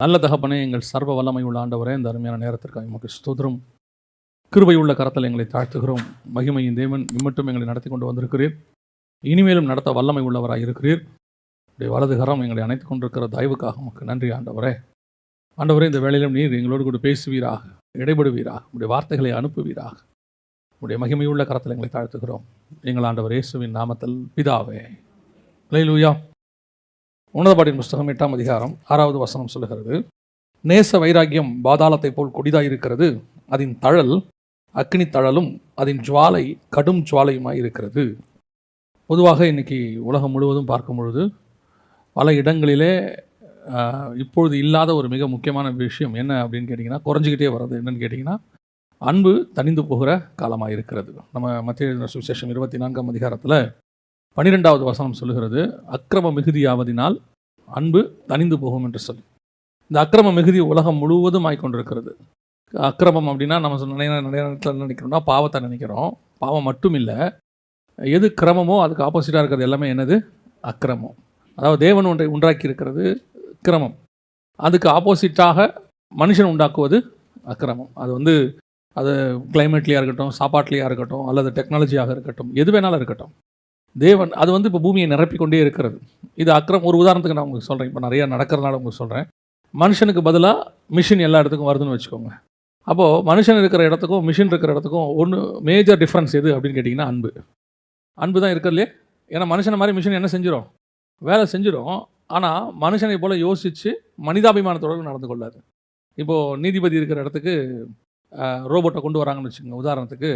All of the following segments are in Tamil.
நல்ல தகப்பனே, எங்கள் சர்வ வல்லமை உள்ள ஆண்டவரே, இந்த அருமையான நேரத்திற்காக உமக்கு ஸ்தோத்திரம். கிருபை உள்ள கரத்தில் எங்களை தாழ்த்துகிறோம். மகிமையின் தேவன் இம்மட்டும் எங்களை நடத்தி கொண்டு வந்திருக்கிறீர். இனிமேலும் நடத்த வல்லமை உள்ளவராக இருக்கிறீர். உடைய வலது கரம் எங்களை அணைத்து கொண்டிருக்கிற தயவுக்காக உமக்கு நன்றி ஆண்டவரே. ஆண்டவரே, இந்த வேளையிலும் நீர் எங்களோடு கூட பேசுவீராக, இடைபடுவீராக, உடைய வார்த்தைகளை அனுப்புவீராக. உடைய மகிமையுள்ள கரத்தில் எங்களை தாழ்த்துகிறோம். எங்கள் ஆண்டவர் இயேசுவின் நாமத்தில் பிதாவே. அல்லேலூயா. உன்னத பாட்டின் புஸ்தகம் 8ஆம் அதிகாரம் 6வது வசனம் சொல்லுகிறது, நேச வைராக்கியம் பாதாளத்தை போல் கொடிதாயிருக்கிறது, அதன் தழல் அக்னி தழலும், அதன் ஜுவாலை கடும் ஜுவாலையுமாய் இருக்கிறது. பொதுவாக இன்னைக்கு உலகம் முழுவதும் பார்க்கும் பொழுது பல இடங்களிலே இப்பொழுது இல்லாத ஒரு மிக முக்கியமான விஷயம் என்ன அப்படின்னு கேட்டிங்கன்னா, குறைஞ்சிக்கிட்டே வர்றது என்னன்னு கேட்டிங்கன்னா, அன்பு தணிந்து போகிற காலமாக இருக்கிறது. நம்ம மத்தேயு எழுதின சுவிசேஷம் 24ஆம் அதிகாரத்தில் 12வது வசனம் சொல்லுகிறது, அக்கிரம மிகுதியாவதினால் அன்பு தணிந்து போகும் என்று சொல்லி. இந்த அக்கிரம மிகுதி உலகம் முழுவதும் ஆய்கொண்டிருக்கிறது. அக்கிரமம் அப்படின்னா நம்ம நிறைய நேரத்தில் நினைக்கிறோம்னா பாவத்தை நினைக்கிறோம். பாவம் மட்டும் இல்லை, எது கிரமமோ அதுக்கு ஆப்போசிட்டாக இருக்கிறது எல்லாமே என்னது? அக்கிரமம். அதாவது தேவன் ஒன்றை உண்டாக்கி இருக்கிறது கிரமம், அதுக்கு ஆப்போசிட்டாக மனுஷன் உண்டாக்குவது அக்கிரமம். அது கிளைமேட்லேயாக இருக்கட்டும், சாப்பாட்லேயாக இருக்கட்டும், அல்லது டெக்னாலஜியாக இருக்கட்டும், எது வேணாலும் இருக்கட்டும், தேவன் அது இப்போ பூமியை நிரப்பிக்கொண்டே இருக்கிறது. இது அக்கிரம். ஒரு உதாரணத்துக்கு நான் உங்களுக்கு சொல்கிறேன். இப்போ நிறையா நடக்கிறதுனால உங்களுக்கு சொல்கிறேன். மனுஷனுக்கு பதிலாக மிஷின் எல்லா இடத்துக்கும் வருதுன்னு வச்சுக்கோங்க. அப்போது மனுஷன் இருக்கிற இடத்துக்கும் மிஷின் இருக்கிற இடத்துக்கும் ஒன்று மேஜர் டிஃப்ரென்ஸ் எது அப்படின்னு கேட்டிங்கன்னா அன்பு தான் இருக்கிறதுலே. ஏன்னா மனுஷனை மாதிரி மிஷின் என்ன செஞ்சிடும்? வேலை செஞ்சிடும். ஆனால் மனுஷனை போல் யோசித்து மனிதாபிமானத்தோடு நடந்து கொள்ளாது. இப்போது நீதிபதி இருக்கிற இடத்துக்கு ரோபோட்டை கொண்டு வராங்கன்னு வச்சுக்கோங்க. உதாரணத்துக்கு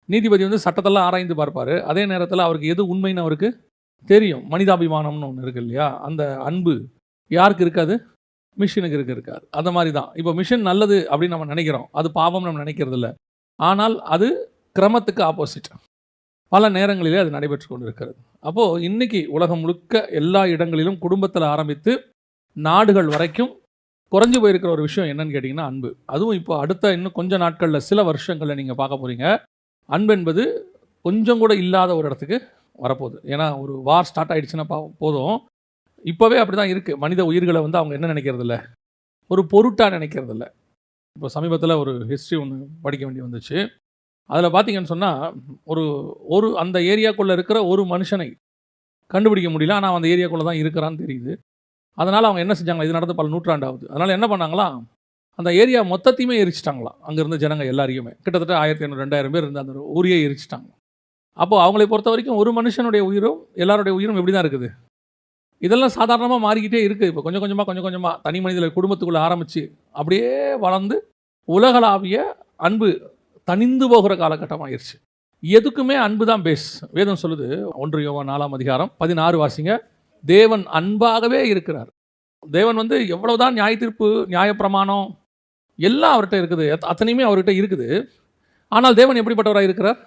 நீதிபதி சட்டத்தெல்லாம் ஆராய்ந்து பார்ப்பார். அதே நேரத்தில் அவருக்கு எது உண்மைன்னு அவருக்கு தெரியும். மனிதாபிமானம்னு ஒன்று இருக்குது இல்லையா? அந்த அன்பு யாருக்கு இருக்காது? மிஷினுக்கு இருக்காது. அந்த மாதிரி தான் இப்போ மிஷின் நல்லது அப்படின்னு நம்ம நினைக்கிறோம், அது பாவம் நம்ம நினைக்கிறது இல்லை. ஆனால் அது கிரமத்துக்கு ஆப்போசிட். பல நேரங்களிலே அது நடைபெற்று கொண்டு இருக்கிறது. அப்போது இன்றைக்கி உலகம் முழுக்க எல்லா இடங்களிலும் குடும்பத்தில் ஆரம்பித்து நாடுகள் வரைக்கும் குறைஞ்சி போயிருக்கிற ஒரு விஷயம் என்னன்னு கேட்டிங்கன்னா அன்பு. அதுவும் இப்போ அடுத்த இன்னும் கொஞ்சம் நாட்களில் சில வருஷங்களில் நீங்கள் பார்க்க போகிறீங்க, அன்பு என்பது கொஞ்சம் கூட இல்லாத ஒரு இடத்துக்கு வரப்போகுது. ஏன்னா ஒரு வார் ஸ்டார்ட் ஆகிடுச்சுன்னா போதும். இப்போவே அப்படி தான் இருக்குது. மனித உயிர்களை அவங்க என்ன நினைக்கிறதில்ல, ஒரு பொருட்டாக நினைக்கிறதில்ல. இப்போ சமீபத்தில் ஒரு ஹிஸ்ட்ரி ஒன்று படிக்க வேண்டி வந்துச்சு. அதில் பார்த்தீங்கன்னு சொன்னால் ஒரு அந்த ஏரியாக்குள்ளே இருக்கிற ஒரு மனுஷனை கண்டுபிடிக்க முடியல, ஆனால் அந்த ஏரியாக்குள்ளே தான் இருக்கிறான்னு தெரியுது. அதனால் அவங்க என்ன செஞ்சாங்க, இது நடந்து பல நூற்றாண்டாகுது. அதனால் என்ன பண்ணாங்களாம், அந்த ஏரியா மொத்தத்தையுமே எரிச்சிட்டாங்களாம். அங்கே இருந்த ஜனங்க எல்லாரையுமே, கிட்டத்தட்ட 1500 2000 பேர் இருந்த அந்த ஊரையே எரிச்சிட்டாங்க. அப்போது அவங்களை பொறுத்த வரைக்கும் ஒரு மனுஷனுடைய உயிரும் எல்லாருடைய உயிரும் எப்படி தான் இருக்குது? இதெல்லாம் சாதாரணமாக மாறிக்கிட்டே இருக்குது. இப்போ கொஞ்சம் கொஞ்சமாக தனி மனிதர்கள் குடும்பத்துக்குள்ளே ஆரம்பித்து அப்படியே வளர்ந்து உலகளாவிய அன்பு தணிந்து போகிற காலகட்டம் ஆயிடுச்சு. எதுக்குமே அன்பு தான் பேஸ். வேதம் சொல்லுது, 1 யோவான் 4ஆம் அதிகாரம் 16 வாசிங்க, தேவன் அன்பாகவே இருக்கிறார். தேவன் எவ்வளவுதான் நியாய தீர்ப்பு, நியாயப்பிரமாணம் எல்லாம் அவர்கிட்ட இருக்குது, அத்தனையுமே அவர்கிட்ட இருக்குது. ஆனால் தேவன் எப்படிப்பட்டவராக இருக்கிறார்?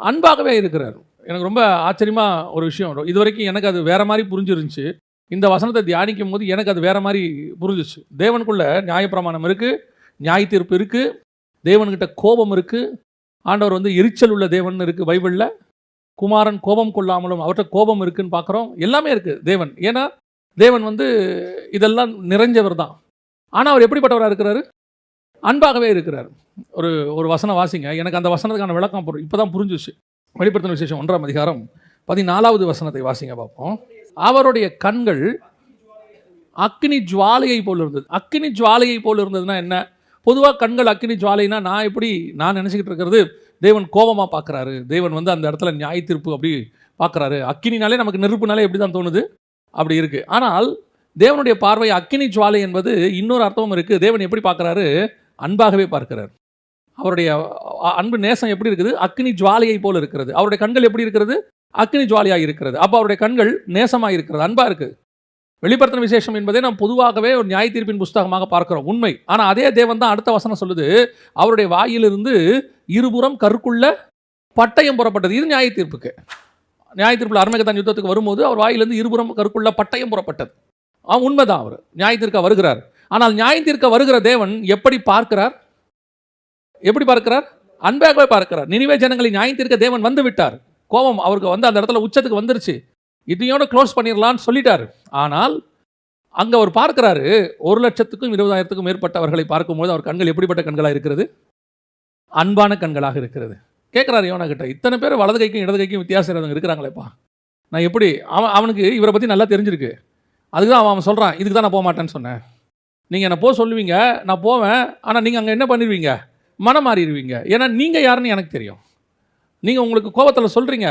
அன்பாகவே இருக்கிறார். எனக்கு ரொம்ப ஆச்சரியமாக ஒரு விஷயம், இது வரைக்கும் எனக்கு அது வேறு மாதிரி புரிஞ்சிருந்துச்சு. இந்த வசனத்தை தியானிக்கும் போது எனக்கு அது வேறு மாதிரி புரிஞ்சிச்சு. தேவனுக்குள்ள நியாயப்பிரமாணம் இருக்குது, நியாய தீர்ப்பு இருக்குது, தேவன்கிட்ட கோபம் இருக்குது. ஆண்டவர் எரிச்சல் உள்ள தேவன் இருக்குது பைபிளில். குமாரன் கோபம் கொள்ளாமலும் அவர்கிட்ட கோபம் இருக்குதுன்னு பார்க்குறோம். எல்லாமே இருக்குது தேவன். ஏன்னா தேவன் இதெல்லாம் நிறைஞ்சவர் தான். ஆனால் அவர் எப்படிப்பட்டவராக இருக்கிறாரு? அன்பாகவே இருக்கிறார். ஒரு வசனம் வாசிங்க, எனக்கு அந்த வசனத்துக்கான விளக்கம் இப்போ தான் புரிஞ்சிச்சு. வெளிப்படுத்தின விசேஷம் 1ஆம் அதிகாரம் 14வது வசனத்தை வாசிங்க பார்ப்போம். அவருடைய கண்கள் அக்கினி ஜுவாலையை போல் இருந்தது. அக்கினி ஜுவாலையை போல் இருந்ததுன்னா என்ன? பொதுவாக கண்கள் அக்கினி ஜுவாலைனா நான் நினச்சிக்கிட்டு இருக்கிறது, தேவன் கோபமாக பார்க்குறாரு, தேவன் அந்த இடத்துல நியாய தீர்ப்பு அப்படி பார்க்குறாரு. அக்கினினாலே நமக்கு நெருப்புனாலே எப்படி தான் தோணுது, அப்படி இருக்குது. ஆனால் தேவனுடைய பார்வை அக்கினி ஜுவாலை என்பது இன்னொரு அர்த்தமும் இருக்குது. தேவன் எப்படி பார்க்குறாரு? அன்பாகவே பார்க்கிறார். அவருடைய அன்பு நேசம் எப்படி இருக்குது? அக்கினி ஜுவாலையை போல் இருக்கிறது. அவருடைய கண்கள் எப்படி இருக்கிறது? அக்கினி ஜுவாலையாக இருக்கிறது. அப்போ அவருடைய கண்கள் நேசமாக இருக்கிறது, அன்பாக இருக்குது. வெளிப்படுத்தின விசேஷம் என்பதை நாம் பொதுவாகவே ஒரு நியாய தீர்ப்பின் புஸ்தகமாக பார்க்கிறோம், உண்மை. ஆனால் அதே தேவன் தான் அடுத்த வசனம் சொல்லுது, அவருடைய வாயிலிருந்து இருபுறம் கருக்குள்ள பட்டயம் புறப்பட்டது. இது நியாய தீர்ப்புக்கு. நியாய தீர்ப்பில் அர்மகதான் யுத்தத்துக்கு வரும்போது அவர் வாயிலிருந்து இருபுறம் கருக்குள்ள பட்டயம் புறப்பட்டது. உண்மைதான், அவர் நியாய தீர்க்க வருகிறார். ஆனால் நியாய தீர்க்க வருகிற தேவன் எப்படி பார்க்கிறார்? அன்பாகவே பார்க்கிறார். நினிவே ஜனங்களை நியாய தீர்க்க தேவன் வந்து விட்டார். கோபம் அவருக்கு அந்த இடத்துல உச்சத்துக்கு வந்துருச்சு. இதையோட க்ளோஸ் பண்ணிடலான்னு சொல்லிட்டாரு. ஆனால் அங்கே அவர் பார்க்கிறாரு 1,20,000க்கும் மேற்பட்டவர்களை பார்க்கும்போது அவர் கண்கள் எப்படிப்பட்ட கண்களாக இருக்கிறது? அன்பான கண்களாக இருக்கிறது. கேட்குறாரு யோனா கிட்ட, இத்தனை பேர் வலது கைக்கும் இடது கைக்கும் வித்தியாசம் இருக்கிறாங்களேப்பா, நான் எப்படி? அவனுக்கு இவரை பற்றி நல்லா தெரிஞ்சிருக்கு. அதுக்கு தான் அவன் சொல்கிறான், இதுக்கு தான் நான் போக மாட்டேன்னு சொன்னேன். நீங்கள் என்னை போக சொல்லுவீங்க, நான் போவேன். ஆனால் நீங்கள் அங்கே என்ன பண்ணிடுவீங்க? மனம் மாறிடுவீங்க. ஏன்னா நீங்கள் யாருன்னு எனக்கு தெரியும். நீங்கள் உங்களுக்கு கோபத்தில் சொல்கிறீங்க,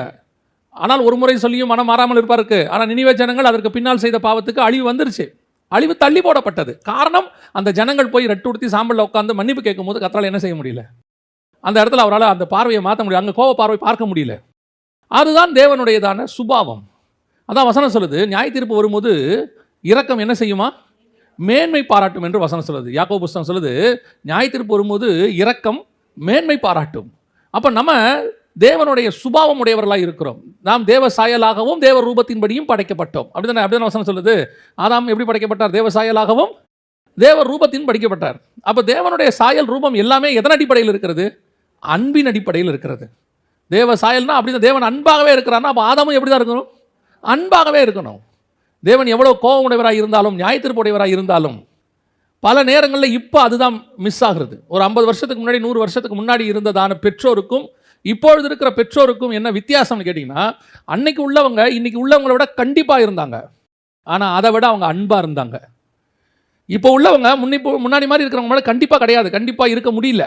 ஆனால் ஒரு முறை சொல்லியும் மனம் மாறாமல் இருப்பாருக்கு. ஆனால் நினிவே ஜனங்கள் அதற்கு பின்னால் செய்த பாவத்துக்கு அழிவு வந்துருச்சு. அழிவு தள்ளி போடப்பட்டது. காரணம், அந்த ஜனங்கள் போய் ரெட்டுடுத்தி சாம்பலில் உட்காந்து மன்னிப்பு கேட்கும் போது கர்த்தரால் என்ன செய்ய முடியல? அந்த இடத்துல அவரால் அந்த பார்வையை மாற்ற முடியல. அங்கே கோப பார்வை பார்க்க முடியல. அதுதான் தேவனுடையதான சுபாவம். அதான் வசனம் சொல்லுது, நியாய தீர்ப்பு வரும்போது இரக்கம் என்ன செய்யுமா? மேன்மை பாராட்டும் என்று வசனம் சொல்லுது. யாக்கோபு புஸ்தகம் சொல்லுது, நியாய தீர்ப்பு வரும்போது இரக்கம் மேன்மை பாராட்டும். அப்போ நம்ம தேவனுடைய சுபாவம் உடையவர்களாக இருக்கிறோம். நாம் தேவ சாயலாகவும் தேவ ரூபத்தின்படியும் படைக்கப்பட்டோம். அப்படிதானே வசனம் சொல்லுது. ஆதாம் எப்படி படைக்கப்பட்டார்? தேவ சாயலாகவும் தேவ ரூபத்தின் படைக்கப்பட்டார். அப்போ தேவனுடைய சாயல் ரூபம் எல்லாமே எதன் அடிப்படையில் இருக்கிறது? அன்பின் அடிப்படையில் இருக்கிறது. தேவ சாயல்னா அப்படிதான், தேவன் அன்பாகவே இருக்கிறார்னா அப்போ ஆதாமும் எப்படி தான் இருக்கணும்? அன்பாகவே இருக்கணும். தேவன் எவ்வளோ கோபம் உடையவராக இருந்தாலும், நியாயத்தீர்ப்பு உடையவராக இருந்தாலும், பல நேரங்களில் இப்போ அதுதான் மிஸ் ஆகுறது. ஒரு 50 வருஷத்துக்கு முன்னாடி 100 வருஷத்துக்கு முன்னாடி இருந்ததான பெற்றோருக்கும் இப்பொழுது இருக்கிற பெற்றோருக்கும் என்ன வித்தியாசம்னு கேட்டிங்கன்னா, அன்னைக்கு உள்ளவங்க இன்னைக்கு உள்ளவங்களை விட கண்டிப்பாக இருந்தாங்க. ஆனால் அதை விட அவங்க அன்பாக இருந்தாங்க. இப்போ உள்ளவங்க முன்னாடி மாதிரி இருக்கிறவங்க கண்டிப்பாக கிடையாது, கண்டிப்பாக இருக்க முடியல.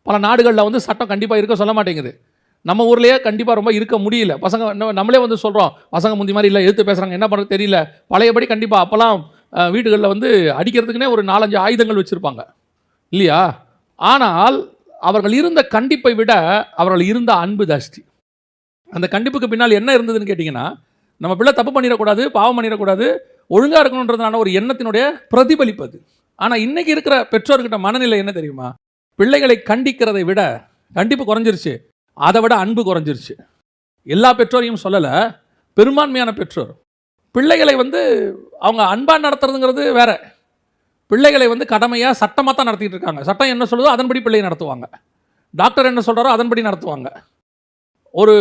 பல நாடுகளில் வந்து சட்டம் கண்டிப்பாக இருக்க சொல்ல மாட்டேங்குது. நம்ம ஊர்லேயே கண்டிப்பாக ரொம்ப இருக்க முடியல. பசங்க நம்மளே வந்து சொல்கிறோம், பசங்க முந்தி மாதிரி இல்லை, எழுத்து பேசுகிறாங்க, என்ன பண்ணுறது தெரியல. பழையபடி கண்டிப்பாக அப்போல்லாம் வீடுகளில் வந்து அடிக்கிறதுக்குனே ஒரு 4-5 ஆயுதங்கள் வச்சுருப்பாங்க இல்லையா? ஆனால் அவர்கள் இருந்த கண்டிப்பை விட அவர்கள் இருந்த அன்பு ஜாஸ்தி. அந்த கண்டிப்புக்கு பின்னால் என்ன இருந்ததுன்னு கேட்டிங்கன்னா, நம்ம பிள்ளை தப்பு பண்ணிடக்கூடாது, பாவம் பண்ணிடக்கூடாது, ஒழுங்காக இருக்கணுன்றதுனால ஒரு எண்ணத்தினுடைய பிரதிபலிப்பது. ஆனால் இன்றைக்கி இருக்கிற பெற்றோர்கிட்ட மனநிலை என்ன தெரியுமா? பிள்ளைகளை கண்டிக்கிறதை விட கண்டிப்பு குறைஞ்சிருச்சு, அதை விட அன்பு குறைஞ்சிருச்சு. எல்லா பெற்றோரையும் சொல்லலை, பெரும்பான்மையான பெற்றோர் பிள்ளைகளை வந்து அவங்க அன்பாக நடத்துறதுங்கிறது வேற. பிள்ளைகளை வந்து கடமையாக சட்டமாக தான் நடத்திட்டு இருக்காங்க. சட்டம் என்ன சொல்லுதோ அதன்படி பிள்ளையை நடத்துவாங்க. டாக்டர் என்ன சொல்கிறாரோ அதன்படி நடத்துவாங்க. ஒரு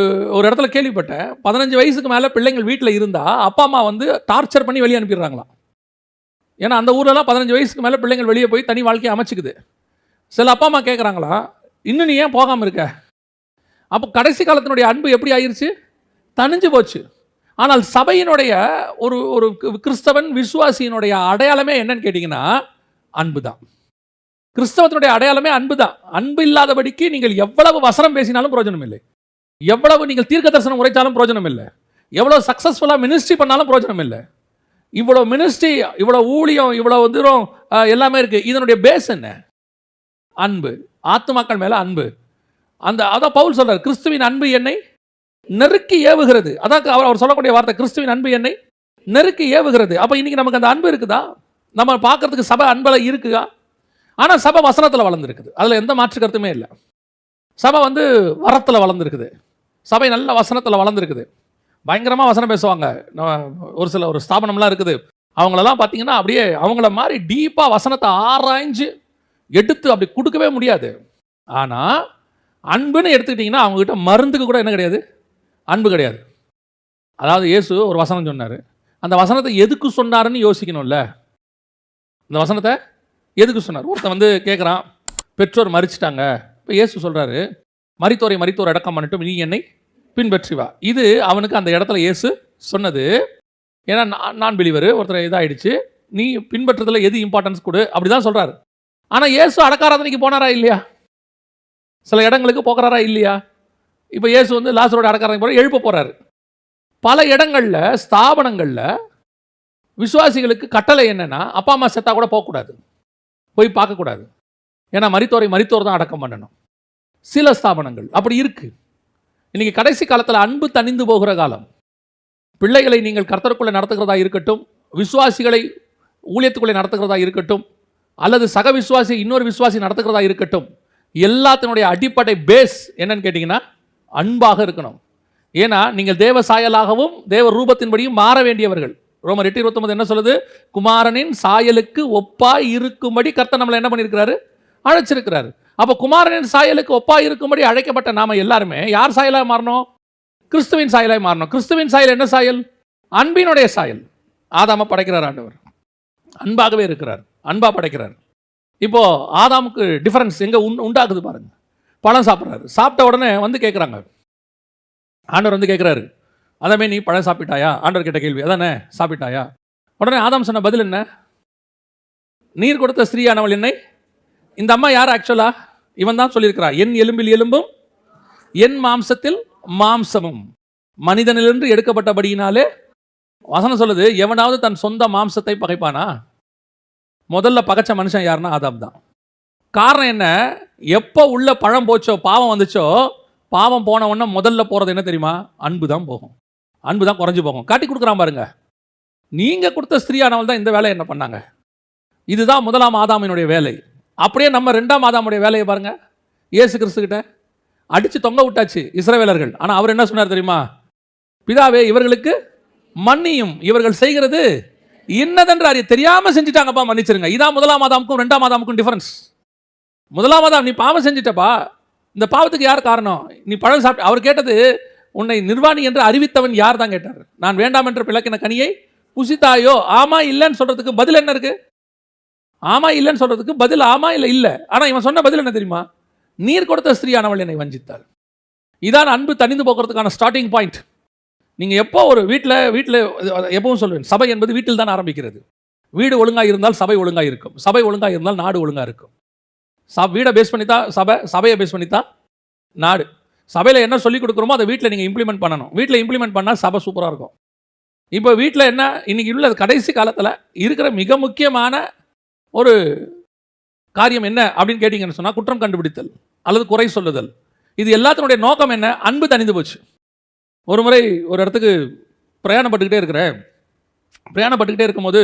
இடத்துல கேள்விப்பட்டேன், 15 வயசுக்கு மேலே பிள்ளைங்கள் வீட்டில் இருந்தால் அப்பா அம்மா வந்து டார்ச்சர் பண்ணி வெளியே அனுப்பிடுறாங்களாம். ஏன்னா அந்த ஊர்லலாம் 15 வயசுக்கு மேலே பிள்ளைங்கள் வெளியே போய் தனி வாழ்க்கையை அமைச்சிக்குது. சில அப்பா அம்மா கேட்குறாங்களா, இன்னும் நீ ஏன் போகாமல் இருக்க? அப்போ கடைசி காலத்தினுடைய அன்பு எப்படி ஆயிடுச்சு? தனிஞ்சு போச்சு. ஆனால் சபையினுடைய ஒரு கிறிஸ்தவன் விசுவாசியினுடைய அடையாளமே என்னன்னு கேட்டிங்கன்னா அன்பு தான். கிறிஸ்தவத்தினுடைய அடையாளமே அன்பு தான். அன்பு இல்லாதபடிக்கு நீங்கள் எவ்வளவு வசனம் பேசினாலும் பிரயோஜனம் இல்லை, எவ்வளவு நீங்கள் தீர்க்க தரிசனம் உரைத்தாலும் பிரயோஜனம் இல்லை, எவ்வளோ சக்ஸஸ்ஃபுல்லாக மினிஸ்ட்ரி பண்ணாலும் பிரயோஜனம் இல்லை. இவ்வளோ மினிஸ்ட்ரி, இவ்வளோ ஊழியம், இவ்வளோ தூரம் எல்லாமே இருக்குது. இதனுடைய பேஸ் என்ன? அன்பு. ஆத்துமாக்கள் மேலே அன்பு. அதான் பவுல் சொல்றார், கிறிஸ்துவின் அன்பு என்னை நெருக்கி ஏவுகிறது. அதான் அவர் சொல்லக்கூடிய வார்த்தை, கிறிஸ்துவின் அன்பு என்னை நெருக்கி ஏவுகிறது. அப்போ இன்னைக்கு நமக்கு அந்த அன்பு இருக்குதா? நம்ம பார்க்கறதுக்கு சபை அன்பல இருக்குதா? ஆனால் சபை வசனத்தில் வளர்ந்துருக்குது, அதில் எந்த மாற்று கருத்துமே இல்லை. சபை வந்து வரத்தில் வளர்ந்துருக்குது, சபை நல்ல வசனத்தில் வளர்ந்துருக்குது. பயங்கரமாக வசனம் பேசுவாங்க. ஒரு ஸ்தாபனம்லாம் இருக்குது, அவங்களெல்லாம் பார்த்தீங்கன்னா அப்படியே அவங்கள மாதிரி டீப்பாக வசனத்தை ஆராய்ஞ்சு எடுத்து அப்படி கொடுக்கவே முடியாது. ஆனால் அன்புன்னு எடுத்துக்கிட்டிங்கன்னா அவங்ககிட்ட மருந்துக்கு கூட என்ன கிடையாது? அன்பு கிடையாது. அதாவது இயேசு ஒரு வசனம் சொன்னார், அந்த வசனத்தை எதுக்கு சொன்னாருன்னு யோசிக்கணும்ல. இந்த வசனத்தை எதுக்கு சொன்னார்? ஒருத்தன் வந்து கேட்குறான், பெற்றோர் மரிச்சிட்டாங்க, இப்போ இயேசு சொல்கிறாரு, மரித்தோரை அடக்கம் பண்ணிட்டு நீ என்னை பின்பற்றி வா. இது அவனுக்கு அந்த இடத்துல இயேசு சொன்னது. ஏன்னா நான் பிலீவர் ஒருத்தர் இதாகிடுச்சு, நீ பின்பற்றுறதுல எது இம்பார்ட்டன்ஸ் கொடு, அப்படி தான் சொல்கிறாரு. ஆனால் இயேசு அடக்காராதனைக்கு போனாரா இல்லையா? சில இடங்களுக்கு போகிறாரா இல்லையா? இப்போ இயேசு வந்து லாசரோட அடக்காரங்க போகிற எழுப்ப போகிறாரு. பல இடங்களில் ஸ்தாபனங்களில் விசுவாசிகளுக்கு கட்டளை என்னென்னா, அப்பா அம்மா செத்தா கூட போகக்கூடாது, போய் பார்க்கக்கூடாது. ஏன்னா மரித்தோர் தான் அடக்கம் பண்ணணும். சில ஸ்தாபனங்கள் அப்படி இருக்குது. இன்றைக்கி கடைசி காலத்தில் அன்பு தணிந்து போகிற காலம். பிள்ளைகளை நீங்கள் கர்த்தருக்குள்ளே நடத்துகிறதா இருக்கட்டும், விசுவாசிகளை ஊழியத்துக்குள்ளே நடத்துகிறதா இருக்கட்டும், அல்லது சக விசுவாசி இன்னொரு விசுவாசி நடத்துகிறதா இருக்கட்டும், எல்லாத்தினுடைய அடிப்படை பேஸ் என்னன்னு கேட்டிங்கன்னா அன்பாக இருக்கணும். ஏன்னா நீங்கள் தேவ சாயலாகவும் தேவ ரூபத்தின்படியும் மாற வேண்டியவர்கள். ரோமர் 8:29 என்ன சொல்லுது? குமாரனின் சாயலுக்கு ஒப்பாய் இருக்கும்படி கர்த்தர் நம்மளை என்ன பண்ணியிருக்கிறாரு? அழைச்சிருக்கிறாரு. அப்போ குமாரனின் சாயலுக்கு ஒப்பாய் இருக்கும்படி அழைக்கப்பட்ட நாம எல்லாருமே யார் சாயலாக மாறணும்? கிறிஸ்துவின் சாயலாக மாறணும். கிறிஸ்துவின் சாயல் என்ன சாயல்? அன்பினுடைய சாயல். ஆதாம படைக்கிறார் ஆண்டவர். அன்பாகவே இருக்கிறார், அன்பா படைக்கிறார். இப்போ ஆதாமுக்கு டிஃபரன்ஸ் எங்க உண்டாக்குது பாருங்க. பழம் சாப்பிட்றாரு, சாப்பிட்ட உடனே வந்து கேட்குறாங்க, ஆண்டவர் வந்து கேட்குறாரு, அதமே நீ பழம் சாப்பிட்டாயா? ஆண்டவர் கேட்ட கேள்வி அதானே, சாப்பிட்டாயா? உடனே ஆதாம் சொன்ன பதில் என்ன? நீர் கொடுத்த ஸ்திரீயானவள் என்னை, இந்த அம்மா யார் ஆக்சுவலா? இவன் தான் சொல்லியிருக்கிறா, என் எலும்பில் எலும்பும் என் மாம்சத்தில் மாம்சமும் மனிதனிலிருந்து எடுக்கப்பட்டபடியினாலே. வசனம் சொல்லுது, எவனாவது தன் சொந்த மாம்சத்தை பகைப்பானா? முதல்ல பகைச்ச மனுஷன் யாருன்னா ஆதாம் தான். காரணம் என்ன? எப்போ உள்ள பழம் போச்சோ, பாவம் வந்துச்சோ, பாவம் போன உடனே முதல்ல போகிறது என்ன தெரியுமா? அன்பு தான் போகும், அன்பு தான் குறைஞ்சு போகும். காட்டி கொடுக்குறான் பாருங்க. நீங்கள் கொடுத்த ஸ்திரீயானவள் தான் இந்த வேலை என்ன பண்ணாங்க. இதுதான் முதலாம் ஆதாமினுடைய வேலை. அப்படியே நம்ம ரெண்டாம் ஆதாமுடைய வேலையை பாருங்க. இயேசு கிறிஸ்துக்கிட்ட அடித்து தொங்க விட்டாச்சு இஸ்ரவேலர்கள். ஆனால் அவர் என்ன சொன்னார் தெரியுமா? பிதாவே, இவர்களுக்கு மன்னியும், இவர்கள் செய்கிறது இன்னதென்று அறிய தெரியாமல் செஞ்சுட்டாங்கப்பா, மன்னிச்சிருங்க. இதான் முதலாம் ஆதாமுக்கும் ரெண்டாம் ஆதாமுக்கும் டிஃபரன்ஸ். முதலாம் ஆதாம், நீ பாவம் செஞ்சிட்டப்பா, இந்த பாவத்துக்கு யார் காரணம்? நீ பழம் சாப்பிட்டு. அவர் கேட்டது, உன்னை நிர்வாணி என்று அறிவித்தவன் யார் தான் கேட்டார். நான் வேண்டாம் என்று பிளக்கின கனியை புசித்தாயோ? ஆமா இல்லைன்னு சொல்றதுக்கு பதில் என்ன இருக்கு? ஆமா இல்லைன்னு சொல்றதுக்கு பதில் ஆமா இல்லை இல்லை. ஆனால் இவன் சொன்ன பதில் என்ன தெரியுமா? நீர் கொடுத்த ஸ்திரீயானவள் என்னை வஞ்சித்தாள். இதான் அன்பு தனிந்து போக்குறதுக்கான ஸ்டார்டிங் பாயிண்ட். நீங்கள் எப்போ ஒரு வீட்டில் எப்பவும் சொல்லுவேன், சபை என்பது வீட்டில் தான் ஆரம்பிக்கிறது. வீடு ஒழுங்காக இருந்தால் சபை ஒழுங்காக இருக்கும், சபை ஒழுங்காக இருந்தால் நாடு ஒழுங்காக இருக்கும். வீடை பேஸ் பண்ணித்தான் சபை, சபையை பேஸ் பண்ணித்தான் நாடு. சபையில் என்ன சொல்லிக் கொடுக்குறோமோ அதை வீட்டில் நீங்கள் இம்ப்ளிமெண்ட் பண்ணணும். வீட்டில் இம்ப்ளிமெண்ட் பண்ணால் சபை சூப்பராக இருக்கும். இப்போ வீட்டில் என்ன, இன்னைக்கு உள்ள கடைசி காலத்தில் இருக்கிற மிக முக்கியமான ஒரு காரியம் என்ன அப்படின்னு கேட்டிங்கன்னு சொன்னால், குற்றம் கண்டுபிடித்தல் அல்லது குறை சொல்லுதல். இது எல்லாத்தினுடைய நோக்கம் என்ன? அன்பு தனிந்து போச்சு. ஒரு முறை ஒரு இடத்துக்கு பிரயாணப்பட்டுக்கிட்டே இருக்கும்போது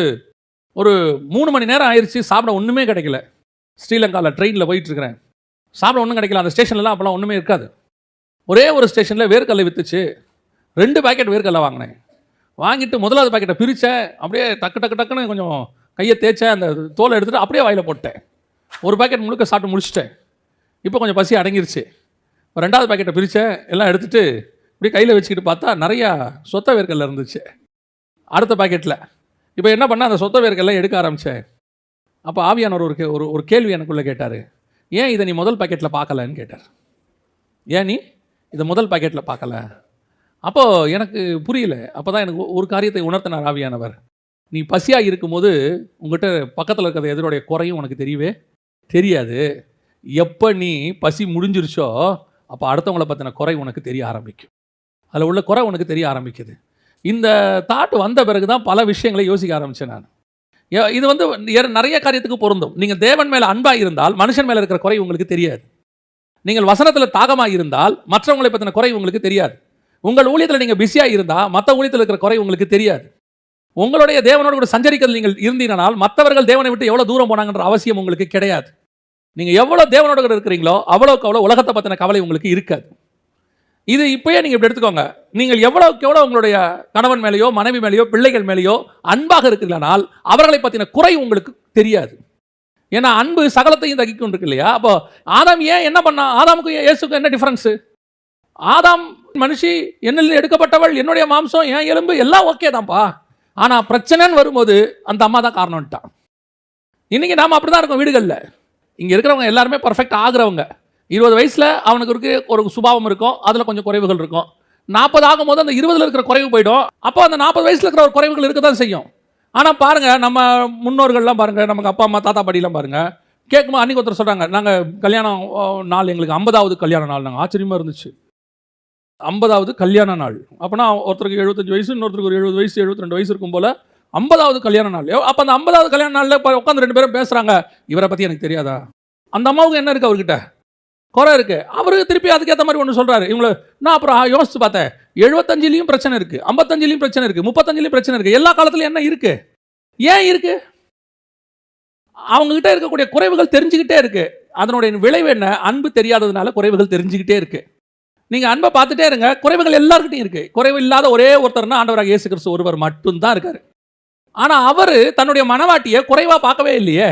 ஒரு 3 மணி நேரம் ஆயிடுச்சு, சாப்பிட ஒன்றுமே கிடைக்கல. ஸ்ரீலங்காவில் ட்ரெயினில் போயிட்டுருக்கிறேன், சாப்பிட ஒன்றும் கிடைக்கல. அந்த ஸ்டேஷன்லாம் அப்போலாம் ஒன்றுமே இருக்காது. ஒரே ஒரு ஸ்டேஷனில் வேர்க்கடலை விற்றுச்சு. 2 பாக்கெட் வேர்க்கடலை வாங்கினேன். வாங்கிட்டு முதலாவது பாக்கெட்டை பிரித்தேன். அப்படியே டக்குன்னு கொஞ்சம் கையை தேய்ச்சேன், அந்த தோலை எடுத்துகிட்டு அப்படியே வாயில் போட்டேன். ஒரு பாக்கெட் முழுக்க சாப்பிட்டு முடிச்சிட்டேன். இப்போ கொஞ்சம் பசி அடங்கிருச்சு. 2வது பாக்கெட்டை பிரித்தேன், எல்லாம் எடுத்துகிட்டு இப்படி கையில் வச்சுக்கிட்டு பார்த்தா நிறையா சொத்த வேர்க்கடலை இருந்துச்சு அடுத்த பாக்கெட்டில். இப்போ என்ன பண்ணால் அந்த சொத்த வேர்க்கடலை எடுக்க ஆரம்பித்தேன். அப்போ ஆவியானவர் ஒரு கேள்வி எனக்குள்ளே கேட்டார். ஏன் இதை நீ முதல் பாக்கெட்டில் பார்க்கலன்னு கேட்டார். ஏன் நீ இதை முதல் பாக்கெட்டில் பார்க்கல? அப்போது எனக்கு புரியல. அப்போ தான் எனக்கு ஒரு காரியத்தை உணர்த்தினார் ஆவியானவர். நீ பசியாக இருக்கும்போது உங்கள்கிட்ட பக்கத்தில் இருக்கிற எதிரோடைய குறையும் உனக்கு தெரியவே தெரியாது. எப்போ நீ பசி முடிஞ்சிருச்சோ அப்போ அடுத்தவங்களை பற்றின குறை உனக்கு தெரிய ஆரம்பிக்கும், அதில் உள்ள குறை உனக்கு தெரிய ஆரம்பிக்குது. இந்த தாட் வந்த பிறகு தான் பல விஷயங்களை யோசிக்க ஆரம்பித்தேன் நான். இது வந்து நிறைய காரியத்துக்கு பொருந்தும். நீங்கள் தேவன் மேலே அன்பாக இருந்தால் மனுஷன் மேலே இருக்கிற குறை உங்களுக்கு தெரியாது. நீங்கள் வசனத்தில் தாகமாக இருந்தால் மற்றவங்களை பற்றின குறை உங்களுக்கு தெரியாது. உங்கள் ஊழியத்தில் நீங்கள் பிஸியாக இருந்தால் மற்ற ஊழியத்தில் இருக்கிற குறை உங்களுக்கு தெரியாது. உங்களுடைய தேவனோடு கூட சஞ்சரிக்கிறது நீங்கள் இருந்தீங்கனால் மற்றவர்கள் தேவனை விட்டு எவ்வளோ தூரம் போனாங்கன்ற அவசியம் உங்களுக்கு கிடையாது. நீங்கள் எவ்வளோ தேவனோடு கூட இருக்கிறீங்களோ அவ்வளோக்கு அவ்வளோ உலகத்தை பற்றின கவலை உங்களுக்கு இருக்காது. இது இப்போயே நீங்கள் இப்படி எடுத்துக்கோங்க. நீங்கள் எவ்வளோக்கு எவ்வளோ உங்களுடைய கணவன் மேலேயோ மனைவி மேலேயோ பிள்ளைகள் மேலேயோ அன்பாக இருக்கிறீர்களானால் அவர்களை பற்றின குறை உங்களுக்கு தெரியாது. ஏன்னா அன்பு சகலத்தையும் தகிக்கும் இருக்கு இல்லையா? அப்போ ஆதாம் ஏன் என்ன பண்ணா? ஆதாமுக்கும் இயேசுக்கும் என்ன டிஃபரன்ஸு? ஆதாம் மனுஷி, என்னில் எடுக்கப்பட்டவள், என்னுடைய மாம்சம், என் எலும்பு, எல்லாம் ஓகே தான்ப்பா. ஆனால் பிரச்சனைன்னு வரும்போது அந்த அம்மா தான் காரணம்ட்டான். இன்றைக்கி நாம் அப்படி தான் இருக்கோம் வீடுகளில். இங்கே இருக்கிறவங்க எல்லாருமே பர்ஃபெக்ட் ஆகிறவங்க. 20 வயசில் அவனுக்கு ஒரு சுபாவம் இருக்கும், அதில் கொஞ்சம் குறைவுகள் இருக்கும். 40 ஆகும்போது அந்த 20 இருக்கிற குறைவு போயிடும். அப்போ அந்த 40 வயசில் இருக்கிற ஒரு குறைவுகள் இருக்க தான் செய்யும். ஆனால் பாருங்கள், நம்ம முன்னோர்கள்லாம் பாருங்கள், நமக்கு அப்பா அம்மா தாத்தா பாட்டிலாம் பாருங்கள், கேட்கும்போது அன்றைக்கி ஒருத்தர் சொல்கிறாங்க, நாங்கள் கல்யாணம் நாள் எங்களுக்கு 50வது கல்யாண நாள். நாங்கள் ஆச்சரியமாக இருந்துச்சு, 50வது கல்யாண நாள். அப்போனா ஒருத்தருக்கு 75 வயசு, இன்னொருத்தருக்கு ஒரு 70 வயசு 72 வயசு இருக்கும் போல் 50வது கல்யாண நாள். அப்போ அந்த 50வது கல்யாண நாளில் உட்காந்து 2 பேரும் பேசுகிறாங்க, இவரை பற்றி எனக்கு தெரியாதா? அந்த அம்மாவுக்கு என்ன இருக்குது, அவர்கிட்ட குறை இருக்குது. அவருக்கு திருப்பி அதுக்கேற்ற மாதிரி ஒன்று சொல்கிறாரு. இவங்களை நான் அப்புறம் யோசிச்சு பார்த்தேன், 75லேயும் பிரச்சனை இருக்குது, 55லேயும் பிரச்சனை இருக்குது, 35லேயும் பிரச்சனை இருக்குது. எல்லா காலத்துலையும் என்ன இருக்குது? ஏன் இருக்குது? அவங்ககிட்ட இருக்கக்கூடிய குறைவுகள் தெரிஞ்சுக்கிட்டே இருக்குது. அதனுடைய விளைவு என்ன? அன்பு தெரியாததுனால குறைவுகள் தெரிஞ்சுக்கிட்டே இருக்குது. நீங்கள் அன்பை பார்த்துட்டே இருங்க, குறைவுகள் எல்லாருக்கிட்டையும் இருக்குது. குறைவு இல்லாத ஒரே ஒருத்தர்னா ஆண்டவராக இயேசு கிறிஸ்து ஒருவர் மட்டும்தான் இருக்கார். ஆனால் அவர் தன்னுடைய மனவாட்டியை குறைவாக பார்க்கவே இல்லையே.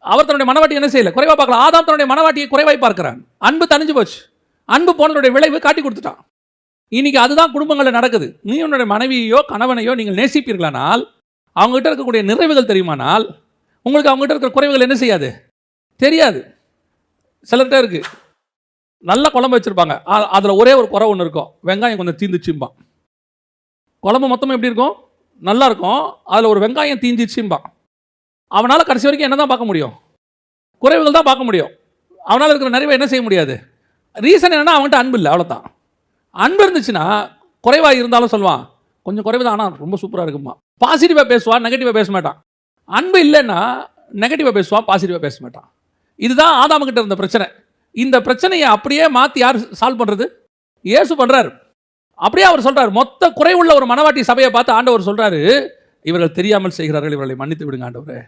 அவர் தன்னுடைய மனவாட்டி என்ன செய்யல? குறைவாக பார்க்கல. ஆதாம் தன்னுடைய மனவாட்டியை குறைவாய் பார்க்கிறான். அன்பு தனிஞ்சு போச்சு. அன்பு போனதுடைய விளைவு காட்டி கொடுத்துட்டான். இன்னைக்கு அதுதான் குடும்பங்களில் நடக்குது. நீ உன்னுடைய மனைவியோ கணவனையோ நீங்கள் நேசிப்பீர்களானால் அவங்ககிட்ட இருக்கக்கூடிய நிறைவுகள் தெரியுமானால் உங்களுக்கு அவங்ககிட்ட இருக்கிற குறைவுகள் என்ன செய்யாது, தெரியாது. சிலர்கிட்ட இருக்கு, நல்ல குழம்பு வச்சுருப்பாங்க, அதில் ஒரே ஒரு குறை ஒன்று இருக்கும், வெங்காயம் கொஞ்சம் தீந்துச்சும்பான். குழம்பு மொத்தமாக எப்படி இருக்கும், நல்லா இருக்கும், அதில் ஒரு வெங்காயம் தீஞ்சிச்சும்பான். அவனால் கடைசி வரைக்கும் என்ன தான் பார்க்க முடியும், குறைவுகள் தான் பார்க்க முடியும். அவனால் இருக்கிற நிறைவை என்ன செய்ய முடியாது. ரீசன் என்னென்னா அவன்கிட்ட அன்பு இல்லை, அவ்வளோதான். அன்பு இருந்துச்சுன்னா குறைவாக இருந்தாலும் சொல்லுவான், கொஞ்சம் குறைவு தான் ஆனால் ரொம்ப சூப்பராக இருக்குமா. பாசிட்டிவாக பேசுவான், நெகட்டிவாக பேச மாட்டான். அன்பு இல்லைன்னா நெகட்டிவாக பேசுவான், பாசிட்டிவாக பேச மாட்டான். இதுதான் ஆதாமுக்கிட்ட இருந்த பிரச்சனை. இந்த பிரச்சனையை அப்படியே மாற்றி யார் சால்வ் பண்ணுறது, இயேசு பண்ணுறாரு. அப்படியே அவர் சொல்கிறார், மொத்த குறைவுள்ள ஒரு மனவாட்டி சபையை பார்த்து ஆண்டவர் சொல்கிறாரு, இவர்கள் தெரியாமல் செய்கிறார்கள், இவர்களை மன்னித்து விடுங்க ஆண்டவரே.